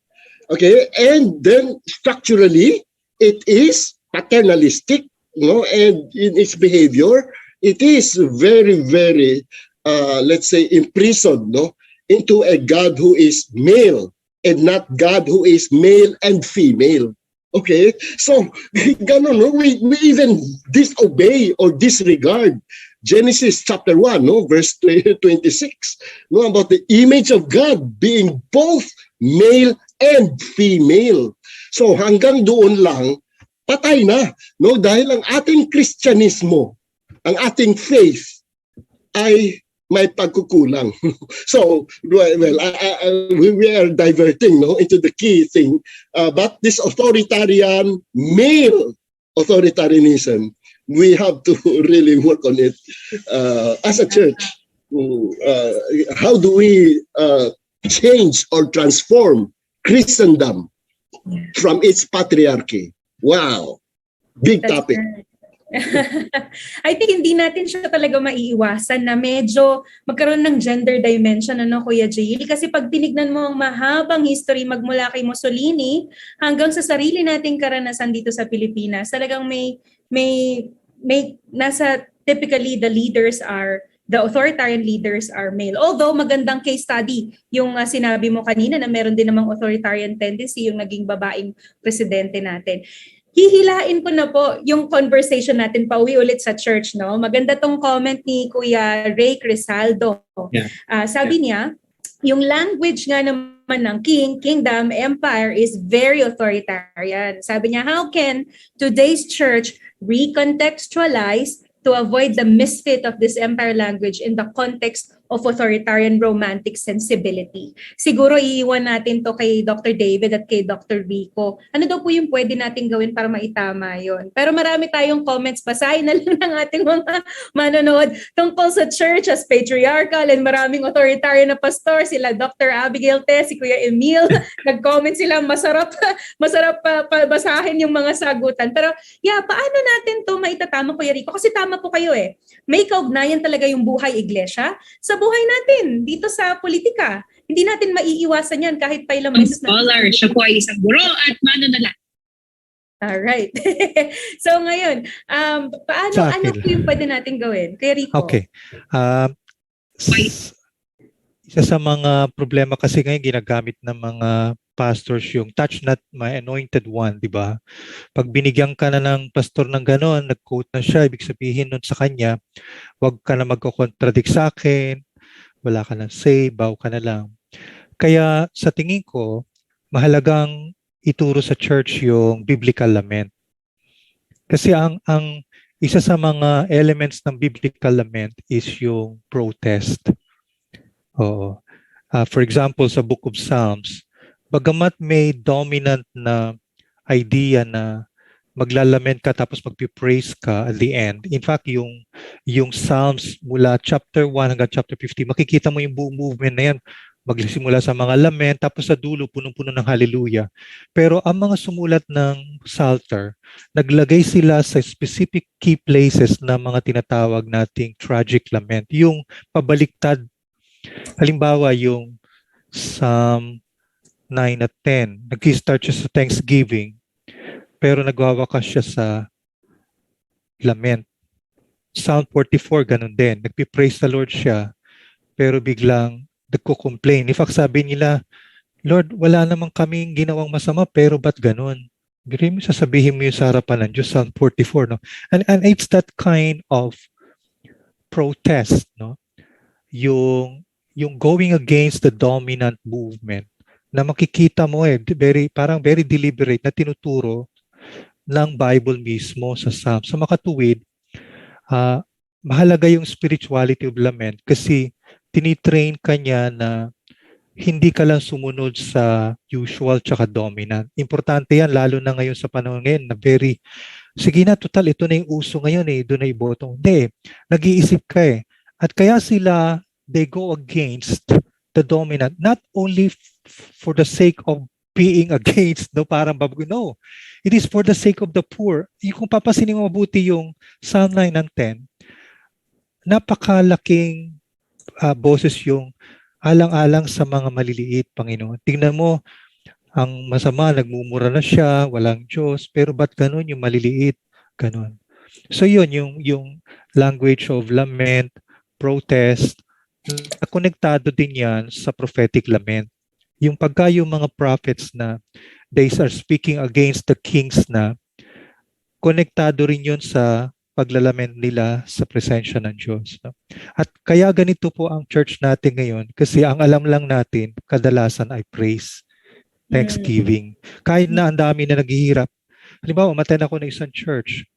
okay, and then structurally it is paternalistic, you know, and in its behavior, it is very, very, let's say, imprisoned, no, into a God who is male and not God who is male and female. Okay, so no, we even disobey or disregard Genesis chapter 1, no, verse 26, no, about the image of God being both male and female. So hanggang doon lang, patay na, no, dahil ang ating Kristyanismo, ang ating faith ay may pagkukulang. So, well, we are diverting, no, into the key thing. But this authoritarian, male authoritarianism, we have to really work on it as a church. How do we change or transform Christendom from its patriarchy? Wow, big topic. I think hindi natin siya talaga maiiwasan na medyo magkaroon ng gender dimension, ano, Kuya Jayle? Kasi pag tinignan mo ang mahabang history magmula kay Mussolini hanggang sa sarili nating karanasan dito sa Pilipinas, talagang may nasa typically the authoritarian leaders are male. Although magandang case study yung sinabi mo kanina na meron din namang authoritarian tendency yung naging babaeng presidente natin. Hihilain ko na po yung conversation natin pauwi ulit sa church, no? Maganda tong comment ni Kuya Ray Crisaldo. Yeah. Sabi niya, yung language nga naman ng kingdom, empire is very authoritarian. Sabi niya, how can today's church recontextualize to avoid the misfit of this empire language in the context of authoritarian romantic sensibility? Siguro iiwan natin to kay Dr. David at kay Dr. Rico. Ano daw po yung pwede natin gawin para maitama yon? Pero marami tayong comments. Basahin na lang ng ating mga manonood tungkol sa church as patriarchal and maraming authoritarian na pastor. Sila Dr. Abigail Te, si Kuya Emil. Nag-comment sila, masarap basahin yung mga sagutan. Pero yeah, paano natin to maitatama, Kuya Rico? Kasi tama po kayo eh. May kaugnayan talaga yung buhay iglesia sa buhay natin dito sa politika. Hindi natin maiiwasan yan kahit pa ilang beses na. Scholar, siya po ay isang guro at manunala. Alright. So ngayon, ano po yung pwede natin gawin? Kuya Rico. Okay. Isa sa mga problema kasi ngayon ginagamit ng mga pastors yung touch not my anointed one, di ba? Pag binigyan ka na ng pastor ng gano'n, nag-quote na siya, ibig sabihin nun sa kanya, wag ka na magko-contradict sa akin, wala ka na say, bow ka na lang. Kaya sa tingin ko, mahalagang ituro sa church yung biblical lament. Kasi ang isa sa mga elements ng biblical lament is yung protest. Oo. For example, sa Book of Psalms, bagamat may dominant na idea na maglalament ka tapos magpipraise ka at the end. In fact, yung Psalms mula chapter 1 hanggang chapter 50, makikita mo yung buong movement na yan. Magsimula sa mga lament, tapos sa dulo, punong-puno ng hallelujah. Pero ang mga sumulat ng Psalter, naglagay sila sa specific key places na mga tinatawag nating tragic lament. Yung pabaliktad. Halimbawa, yung Psalm 9 at 10, nag-start siya sa Thanksgiving, pero nagwawakas siya sa lament. Psalm 44, ganun din. Nagpipraise the Lord siya, pero biglang nagko-complain. In fact, sabi nila, Lord, wala namang kaming ginawang masama, pero ba't ganun? Bigyan mo, sasabihin mo yung sa harapan ng Diyos, Psalm 44, no? And it's that kind of protest, no? Yung going against the dominant movement na makikita mo parang very deliberate na tinuturo ng Bible mismo sa Psalm. Sa makatuwid, mahalaga yung spirituality of lament kasi tinitrain ka niya na hindi ka lang sumunod sa usual tsaka dominant. Importante yan, lalo na ngayon sa panahon ngayon na sige na, total, ito na yung uso ngayon doon na ibotong. Hindi, nag-iisip ka At kaya they go against the dominant, not only for the sake of being against, parang babago. No, it is for the sake of the poor. Kung papasinin mo mabuti yung Psalm 9 and 10, napakalaking boses yung alang-alang sa mga maliliit, Panginoon. Tingnan mo, ang masama, nagmumura na siya, walang Diyos, pero ba't ganun yung maliliit? Ganun. So yun, yung language of lament, protest, konektado din yan sa prophetic lament. Yung pagka yung mga prophets na they are speaking against the kings na, konektado rin yun sa paglalament nila sa presensya ng Diyos. No? At kaya ganito po ang church natin ngayon kasi ang alam lang natin, kadalasan ay praise, thanksgiving. Kahit na ang dami na naghihirap. Halimbawa, umattend ako ng isang church.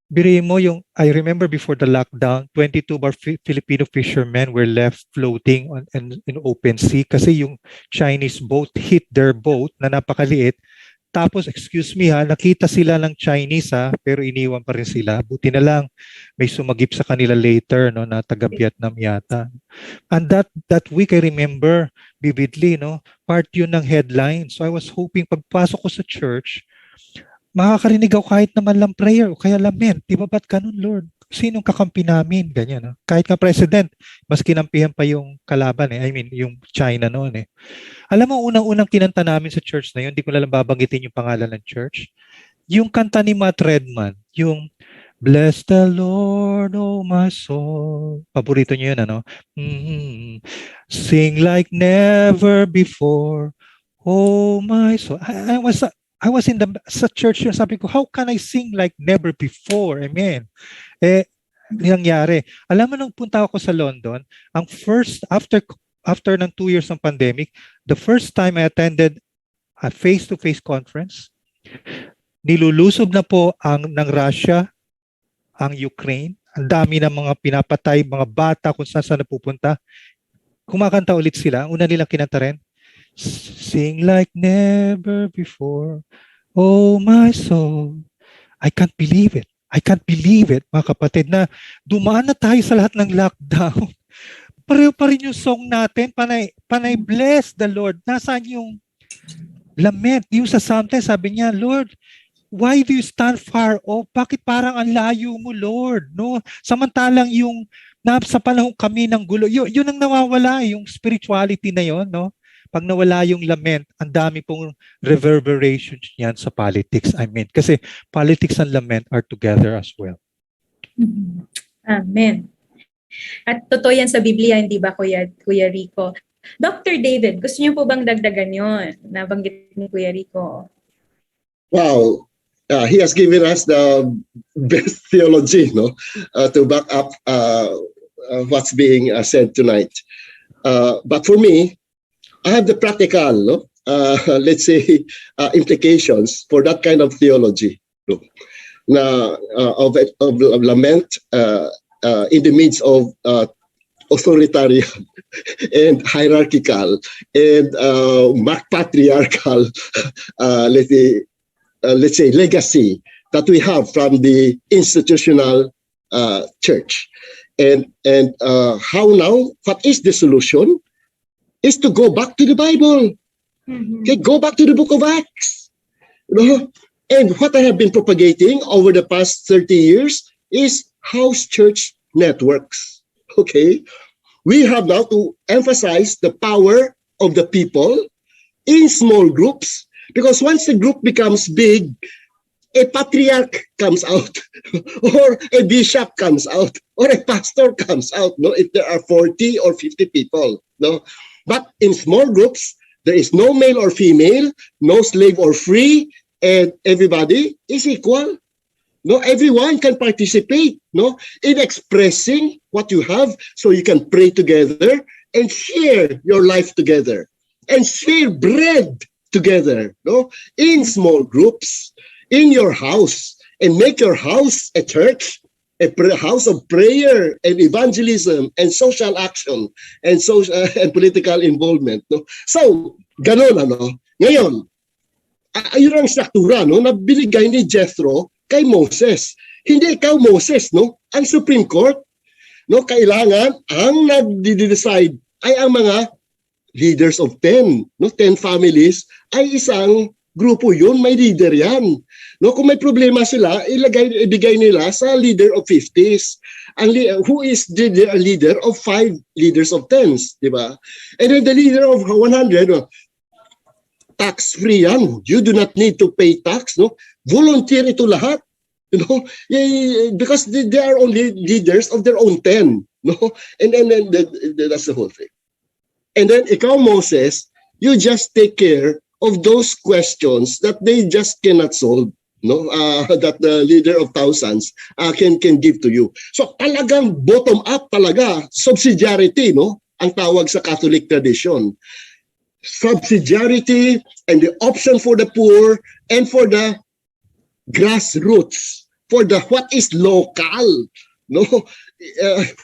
Biriin mo I remember before the lockdown, 22 Filipino fishermen were left floating in open sea kasi yung Chinese boat hit their boat na napakaliit. Tapos, excuse me nakita sila ng Chinese pero iniwan pa rin sila. Buti na lang, may sumagip sa kanila later na taga-Vietnam yata. And that week, I remember vividly, part yun ng headline. So I was hoping pagpasok ko sa church, makakarinig ako kahit naman lang prayer o kaya lament. Di ba ba't ganun, Lord? Sinong kakampi namin? Ganyan. No? Kahit nga president, mas kinampihan pa yung kalaban eh. I mean, yung China noon eh. Alam mo, unang-unang kinanta namin sa church na yun, hindi ko lang babanggitin yung pangalan ng church. Yung kanta ni Matt Redman, yung Bless the Lord, oh my soul. Paborito niyo yun, ano? Sing like never before, oh my soul. I was in sa church yun. Sabi ko, how can I sing like never before? Amen. Nangyari. Alam mo, nung punta ako sa London, ang first, after ng 2 years ng pandemic, the first time I attended a face-to-face conference, nilulusob na po ng Russia, ang Ukraine. Ang dami ng mga pinapatay, mga bata kung saan napupunta. Kumakanta ulit sila. Una nilang kinanta rin, sing like never before, oh my soul. I can't believe it. I can't believe it, mga kapatid, na dumaan na tayo sa lahat ng lockdown. Pareho pa rin yung song natin, panay bless the Lord. Nasaan yung lament? Yung sa sometimes sabi niya, Lord, why do you stand far off? Bakit parang ang layo mo, Lord? No? Samantalang yung sa panahon kami ng gulo, yun ang nawawala, yung spirituality na yun, no? Pag nawala yung lament, ang dami pong reverberations niyan sa politics. I mean, kasi politics and lament are together as well. Amen. At totoo yan sa Biblia, hindi ba, Kuya Rico? Dr. David, gusto niyo po bang dagdagan yun? Nabanggit ni Kuya Rico. Wow. He has given us the best theology, no, to back up what's being said tonight. But for me, I have the practical, no, let's say, implications for that kind of theology, no, of lament in the midst of authoritarian and hierarchical and patriarchal, let's say, legacy that we have from the institutional church. And how now, what is the solution? Is to go back to the Bible. Okay, go back to the book of Acts. You know? And what I have been propagating over the past 30 years is house church networks. Okay, we have now to emphasize the power of the people in small groups, because once the group becomes big, a patriarch comes out, or a bishop comes out, or a pastor comes out. No, if there are 40 or 50 people, no. But in small groups, there is no male or female, no slave or free, and everybody is equal. No, everyone can participate, no, in expressing what you have, so you can pray together and share your life together and share bread together, no, in small groups, in your house, and make your house a church, a house of prayer and evangelism and social action and social and political involvement, no. So ganon, ano. Ngayon, ayun ang struktura, no, na binigay ni Jethro kay Moses. Hindi ikaw, Moses, no, ang Supreme Court, no, kailangan ang nagde-decide ay ang mga leaders of 10, no, 10 families ay isang grupo yun, may leader yan. No, kung may problema sila, ibigay nila sa leader of 50s. Who is the leader of 5 leaders of 10s, di ba? And then the leader of 100, no, tax-free yan. You do not need to pay tax, no? Volunteer ito lahat. You know, because they are only leaders of their own 10, no? And then that's the whole thing. And then ikaw, Moses, you just take care of those questions that they just cannot solve, no, that the leader of thousands can give to you. So talagang bottom up talaga, subsidiarity, no, ang tawag sa Catholic tradition. Subsidiarity and the option for the poor and for the grassroots, for the what is local, no,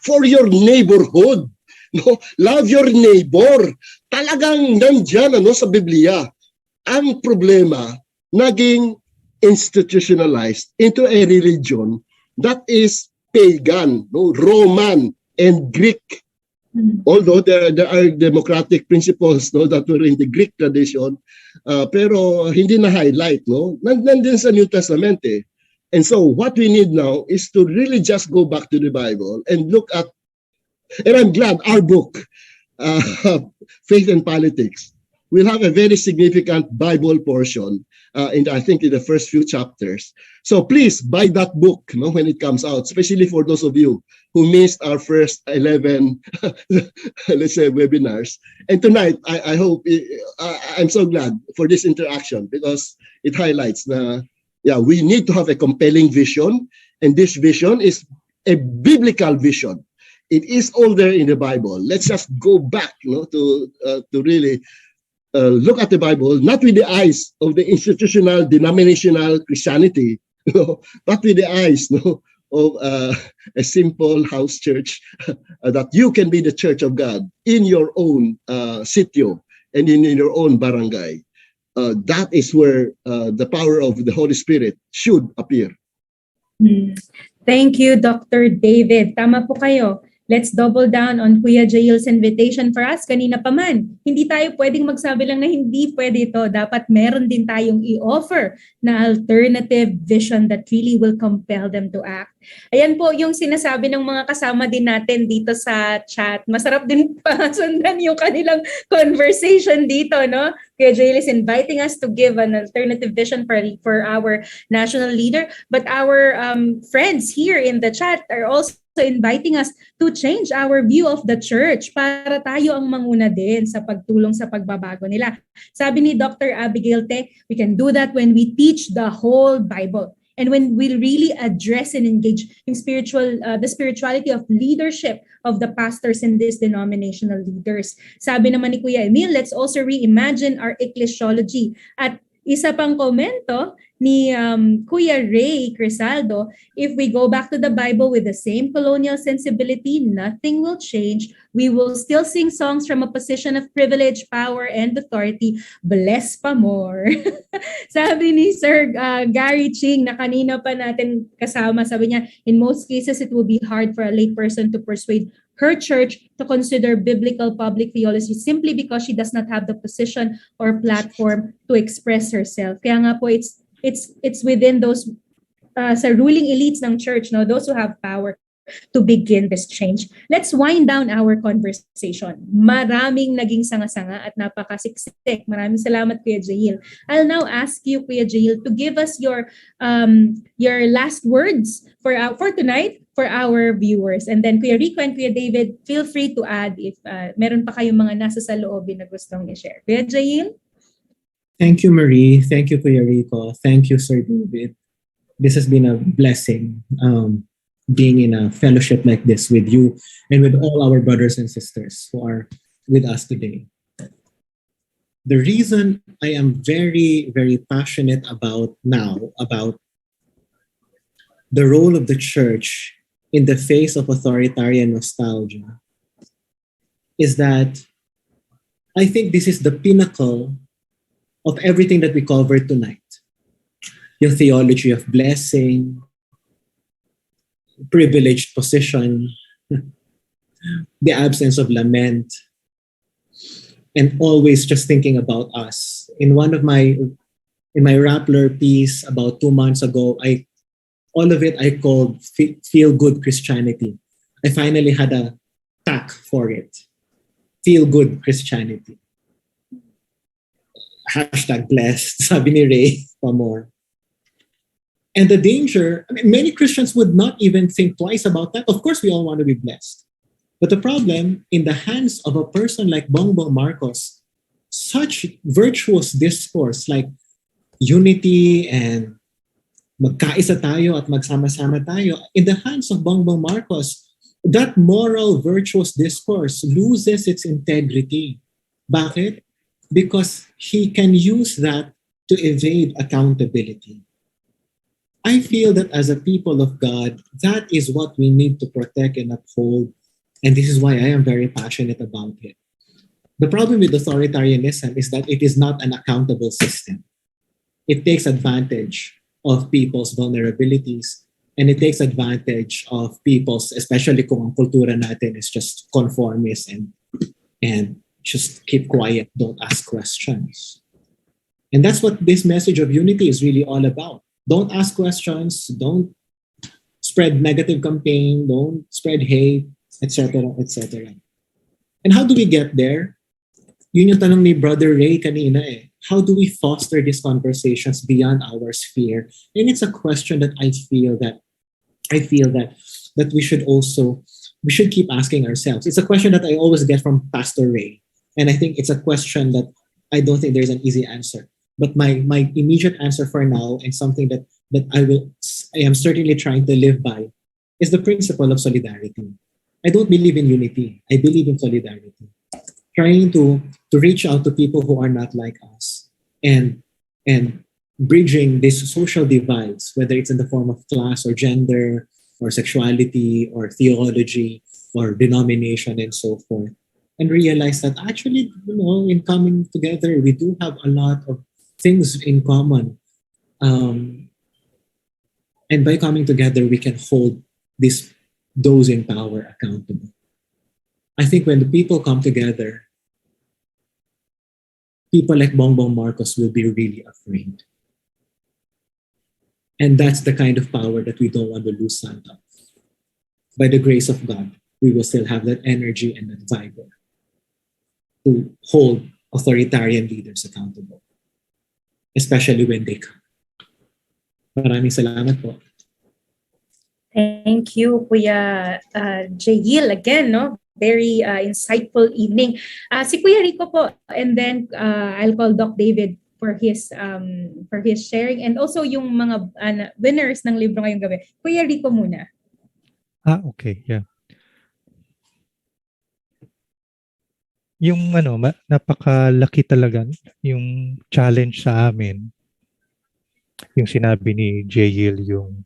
for your neighborhood, no, love your neighbor. Talagang nandyan, ano, sa Biblia. Ang problema, naging institutionalized into a religion that is pagan, no, Roman and Greek Although there are democratic principles, no, that were in the Greek tradition, pero hindi na-highlight, no? Nandun sa New Testament eh. And so what we need now is to really just go back to the Bible and look at, and I'm glad our book, Faith and Politics, will have a very significant Bible portion I think in the first few chapters. So please buy that book, no, when it comes out, especially for those of you who missed our first 11, let's say, webinars. And tonight, I hope, I'm so glad for this interaction because it highlights we need to have a compelling vision, and this vision is a biblical vision. It is all there in the Bible. Let's just go back, to really look at the Bible, not with the eyes of the institutional, denominational Christianity, but with the eyes of a simple house church, that you can be the church of God in your own sitio and in your own barangay. That is where the power of the Holy Spirit should appear. Thank you, Dr. David. Tama po kayo. Let's double down on Kuya Jail's invitation for us. Kanina pa man, hindi tayo pwedeng magsabi lang na hindi pwede ito. Dapat meron din tayong i-offer na alternative vision that really will compel them to act. Ayan po yung sinasabi ng mga kasama din natin dito sa chat. Masarap din pasundan yung kanilang conversation dito, no? Kuya Jail is inviting us to give an alternative vision for our national leader. But our friends here in the chat are also inviting us to change our view of the church para tayo ang manguna din sa pagtulong sa pagbabago nila. Sabi ni Dr. Abigail Te, we can do that when we teach the whole Bible and when we really address and engage in the spirituality of leadership of the pastors and these denominational leaders. Sabi naman ni Kuya Emil, let's also reimagine our ecclesiology. At isa pang komento ni Kuya Ray Crisaldo, if we go back to the Bible with the same colonial sensibility, nothing will change. We will still sing songs from a position of privilege, power, and authority. Bless pa more. Sabi ni Sir Gary Ching na kanina pa natin kasama, sabi niya, in most cases, it will be hard for a lay person to persuade her church to consider biblical public theology simply because she does not have the position or platform to express herself. Kaya nga po, it's within those sa ruling elites ng church, no, those who have power to begin this change. Let's wind down our conversation. Maraming naging sanga-sanga at napakasiksik. Maraming salamat, Kuya Jail. I'll now ask you, Kuya Jail, to give us your last words for tonight for our viewers. And then Kuya Rico and Kuya David, feel free to add if meron pa kayong mga nasa sa loobin na gustong i-share. Kuya Jail? Thank you, Marie. Thank you, Kuya Rico. Thank you, Sir David. This has been a blessing, being in a fellowship like this with you and with all our brothers and sisters who are with us today. The reason I am very, very passionate about the role of the church in the face of authoritarian nostalgia is that I think this is the pinnacle of everything that we covered tonight. Your theology of blessing, privileged position, the absence of lament, and always just thinking about us. In my Rappler piece about 2 months ago, all of it I called feel-good Christianity. I finally had a tag for it. Feel-good Christianity. #blessed, sabi ni Ray Pamor. And the danger, many Christians would not even think twice about that. Of course, we all want to be blessed. But the problem, in the hands of a person like Bongbong Marcos, such virtuous discourse like unity and magkaisa tayo at magsama-sama tayo, in the hands of Bongbong Marcos, that moral virtuous discourse loses its integrity. Bakit? Because he can use that to evade accountability. I feel that as a people of God, that is what we need to protect and uphold. And this is why I am very passionate about it. The problem with authoritarianism is that it is not an accountable system. It takes advantage of people's vulnerabilities. And it takes advantage of people's, especially kung ang kultura natin is just conformist and just keep quiet, don't ask questions. And that's what this message of unity is really all about. Don't ask questions, don't spread negative campaign, don't spread hate, etc., etc. And how do we get there? Yun yung tanong ni Brother Ray kanina eh. How do we foster these conversations beyond our sphere? And it's a question that I feel that we should keep asking ourselves. It's a question that I always get from Pastor Ray. And I think it's a question that I don't think there's an easy answer. But my immediate answer for now, and something that I am certainly trying to live by, is the principle of solidarity. I don't believe in unity. I believe in solidarity. Trying to reach out to people who are not like us and bridging these social divides, whether it's in the form of class or gender or sexuality or theology or denomination and so forth. And realize that actually, in coming together, we do have a lot of things in common. And by coming together, we can hold those in power accountable. I think when the people come together, people like Bongbong Marcos will be really afraid. And that's the kind of power that we don't want to lose sight of. By the grace of God, we will still have that energy and that vigor to hold authoritarian leaders accountable, especially when they come. Maraming salamat po. Thank you, Kuya Jail, again, no? Very insightful evening. Si Kuya Rico po, and then I'll call Doc David for his sharing, and also yung mga winners ng libro ngayong gabi. Kuya Rico muna. Okay, yeah. Yung napakalaki talaga yung challenge sa amin. Yung sinabi ni Jail, yung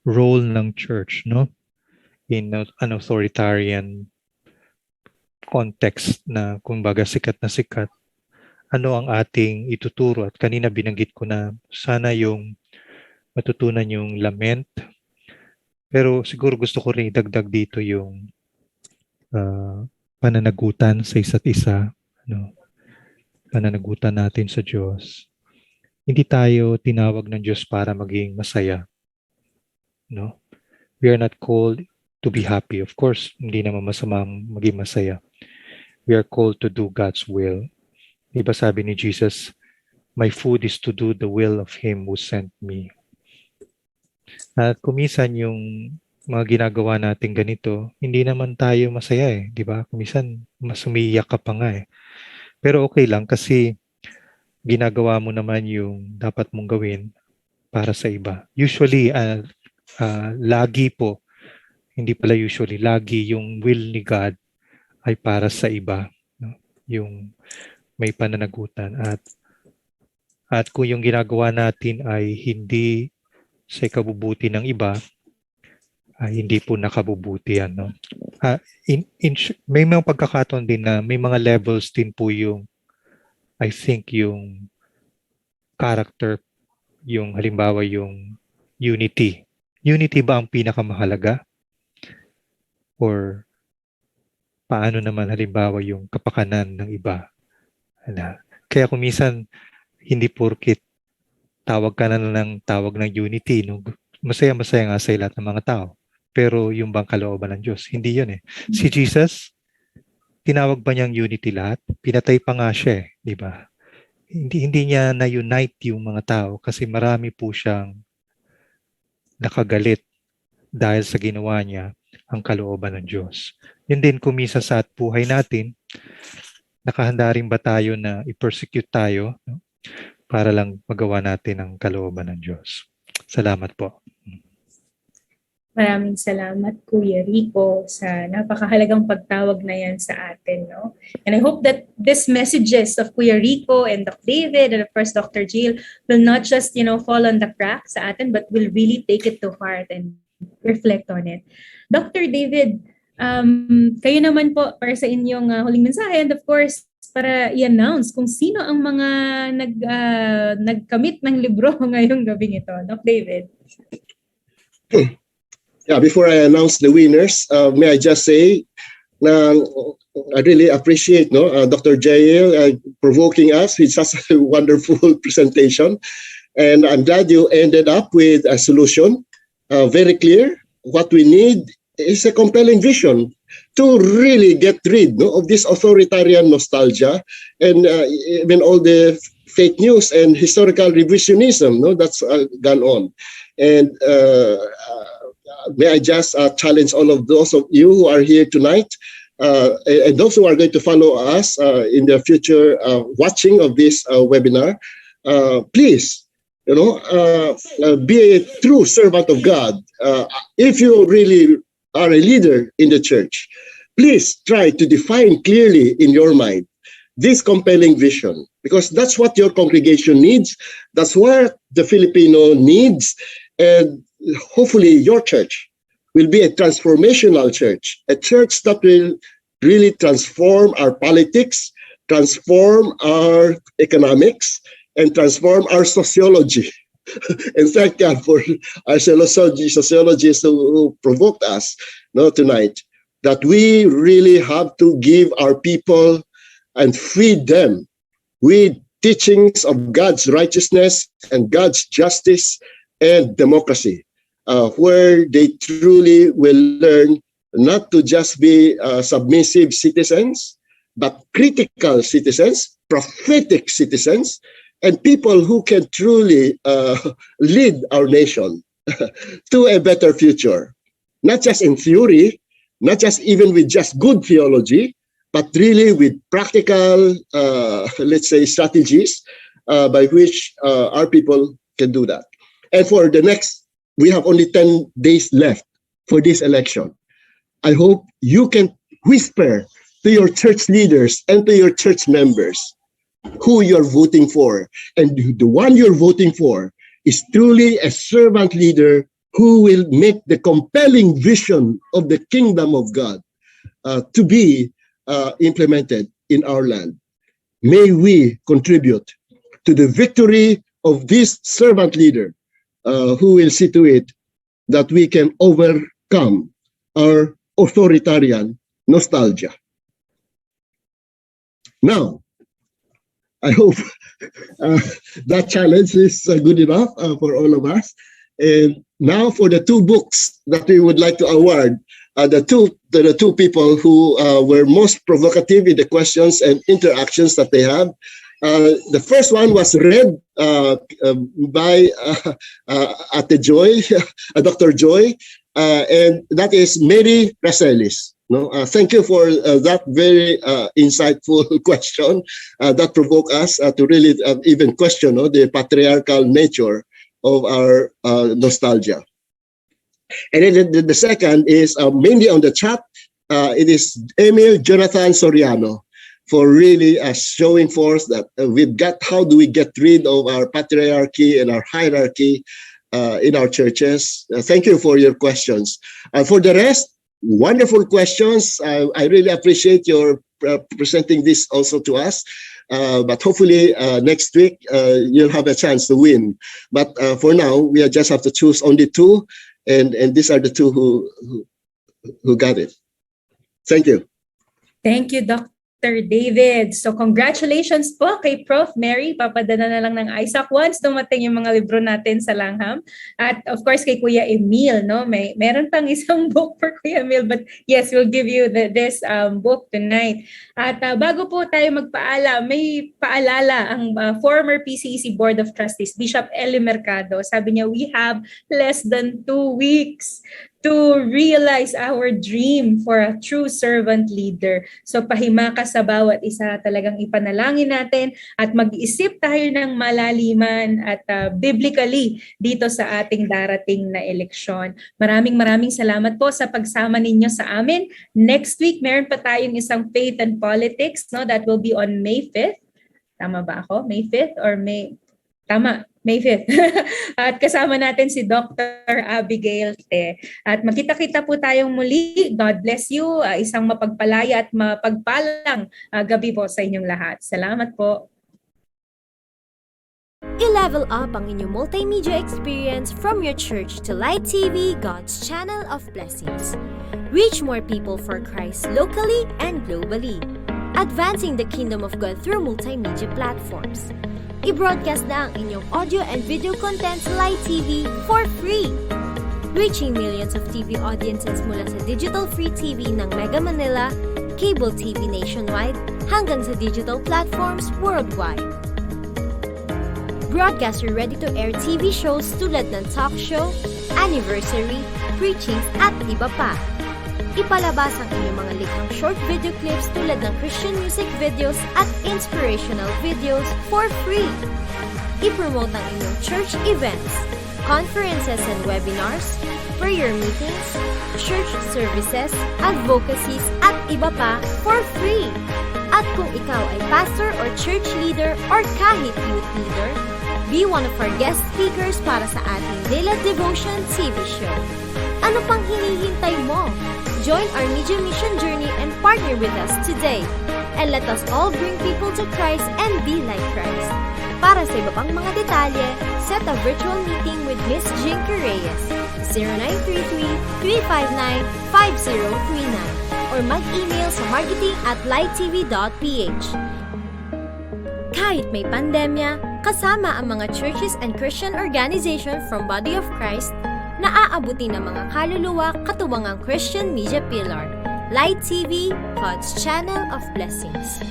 role ng church, no? In an authoritarian context na kumbaga sikat na sikat, ano ang ating ituturo? At kanina binanggit ko na sana yung matutunan yung lament. Pero siguro gusto ko rin idagdag dito yung pananagutan sa isa't isa, pananagutan natin sa Diyos. Hindi tayo tinawag ng Diyos para maging masaya. No? We are not called to be happy. Of course, hindi naman masama maging masaya. We are called to do God's will. Diba sabi ni Jesus, my food is to do the will of Him who sent me. At kumisan yung mga ginagawa natin ganito, hindi naman tayo masaya eh. Diba? Kumisan, mas umiiyak ka pa nga eh. Pero okay lang kasi ginagawa mo naman yung dapat mong gawin para sa iba. Usually, lagi po, hindi pala usually, lagi yung will ni God ay para sa iba. No? Yung may pananagutan. At kung yung ginagawa natin ay hindi sa ikabubuti ng iba, ay hindi po nakabubuti yan. No? May mga pagkakataon din na may mga levels din po yung, I think, yung character, yung halimbawa yung unity. Unity ba ang pinakamahalaga? Or paano naman halimbawa yung kapakanan ng iba? Kaya kung minsan, hindi porkit tawag ka na ng tawag ng unity, no? Masaya-masaya nga sa lahat ng mga tao. Pero yung bang kalooban ng Diyos, hindi yun eh. Si Jesus, tinawag ba niyang unity lahat? Pinatay pa nga siya eh, di ba? Hindi niya na-unite yung mga tao kasi marami po siyang nakagalit dahil sa ginawa niya ang kalooban ng Diyos. Yun din kumisa sa buhay natin, nakahanda rin ba tayo na i-persecute tayo, no? Para lang magawa natin ang kalooban ng Diyos. Salamat po. Maraming salamat, Kuya Rico, sa napakahalagang pagtawag na yan sa atin. No? And I hope that these messages of Kuya Rico and Dr. David and of course Dr. Jill will not just fall on the cracks sa atin, but will really take it to heart and reflect on it. Dr. David, kayo naman po para sa inyong huling mensahe, and of course, para i-announce kung sino ang mga nag-commit ng libro ngayong gabing ito. Dr. David. Yeah, before I announce the winners, may I just say, I really appreciate Dr. Jael provoking us with such a wonderful presentation. And I'm glad you ended up with a solution, very clear. What we need is a compelling vision to really get rid of this authoritarian nostalgia and even all the fake news and historical revisionism that's gone on. And may I just challenge all of those of you who are here tonight and those who are going to follow us in the future watching of this webinar, please, be a true servant of God. If you really are a leader in the church, please try to define clearly in your mind this compelling vision, because that's what your congregation needs. That's what the Filipino needs. And hopefully your church will be a transformational church, a church that will really transform our politics, transform our economics, and transform our sociology. And thank God for our sociologists who provoked us tonight, that we really have to give our people and feed them with teachings of God's righteousness and God's justice and democracy, where they truly will learn not to just be submissive citizens, but critical citizens, prophetic citizens, and people who can truly lead our nation to a better future. Not just in theory, not just even with just good theology, but really with practical, let's say, strategies by which our people can do that. And for the next, we have only 10 days left for this election. I hope you can whisper to your church leaders and to your church members who you're voting for. And the one you're voting for is truly a servant leader who will make the compelling vision of the kingdom of God to be implemented in our land. May we contribute to the victory of this servant leader who will see to it that we can overcome our authoritarian nostalgia. Now, I hope that challenge is good enough for all of us. And now for the two books that we would like to award, the two people who were most provocative in the questions and interactions that they have. The first one was read by Ate Joy, Dr. Joy, and that is Mary Racelis. Thank you for that very insightful question that provoked us to really even question the patriarchal nature of our nostalgia. And then the second is mainly on the chat. It is Emil Jonathan Soriano for really showing forth that we've got, how do we get rid of our patriarchy and our hierarchy in our churches. Thank you for your questions. For the rest, wonderful questions. I really appreciate your presenting this also to us. But hopefully next week you'll have a chance to win. But for now, we just have to choose only two, and these are the two who got it. Thank you. Thank you, Dr. David. So congratulations po kay Prof. Mary. Papadala na lang ng Isaac once dumating yung mga libro natin sa Langham. At of course kay Kuya Emil, meron pang isang book for Kuya Emil, but yes, we'll give you this book tonight. At bago po tayo magpaalam, may paalala ang former PCEC Board of Trustees, Bishop Eli Mercado. Sabi niya, we have less than 2 weeks to realize our dream for a true servant leader. So pahimaka sa bawat isa, talagang ipanalangin natin at mag-isip tayo ng malaliman at biblically dito sa ating darating na eleksyon. Maraming salamat po sa pagsama ninyo sa amin. Next week, meron pa tayong isang Faith and Politics, that will be on May 5th. Tama ba ako? May 5th or May... Tama, May 5th. At kasama natin si Dr. Abigail Te. At magkita-kita po tayong muli. God bless you. Isang mapagpalaya at mapagpalang gabi po sa inyong lahat. Salamat po. I-level up ang inyong multimedia experience from your church to Light TV, God's channel of blessings. Reach more people for Christ locally and globally. Advancing the kingdom of God through multimedia platforms. I-broadcast na ang inyong audio and video content sa Light TV for free. Reaching millions of TV audiences mula sa digital free TV ng Mega Manila, cable TV nationwide, hanggang sa digital platforms worldwide. Broadcast your ready-to-air TV shows tulad ng talk show, anniversary, preachings at iba pa. Ipalabas ang inyong mga likhang short video clips tulad ng Christian music videos at inspirational videos for free. I-promote ang inyong church events, conferences and webinars, prayer meetings, church services, advocacies at iba pa for free. At kung ikaw ay pastor or church leader or kahit youth leader, be one of our guest speakers para sa ating Daily Devotion TV show. Ano pang hinihintay mo? Join our media mission journey and partner with us today. And let us all bring people to Christ and be like Christ. Para sa iba pang mga detalye, set a virtual meeting with Miss Jinky Reyes, 0933-359-5039 or mag-email sa marketing@lighttv.ph. Kahit may pandemya, kasama ang mga churches and Christian organization from Body of Christ na aabutin ng mga kaluluwa katuwang ang Christian Media Pillar. Light TV, God's channel of blessings.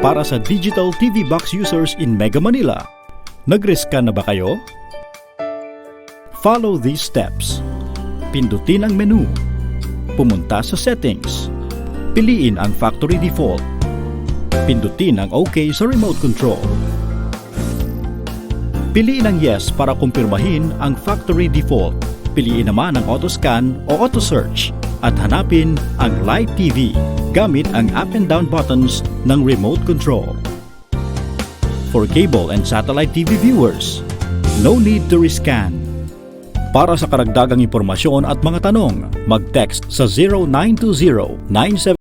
Para sa digital TV box users in Mega Manila, nag-risk na ba kayo? Follow these steps. Pindutin ang menu. Pumunta sa settings. Piliin ang factory default. Pindutin ang OK sa remote control. Piliin ang yes para kumpirmahin ang factory default. Piliin naman ang auto scan o auto search at hanapin ang Light TV gamit ang up and down buttons ng remote control. For cable and satellite TV viewers, no need to rescan. Para sa karagdagang impormasyon at mga tanong, mag-text sa 0920-97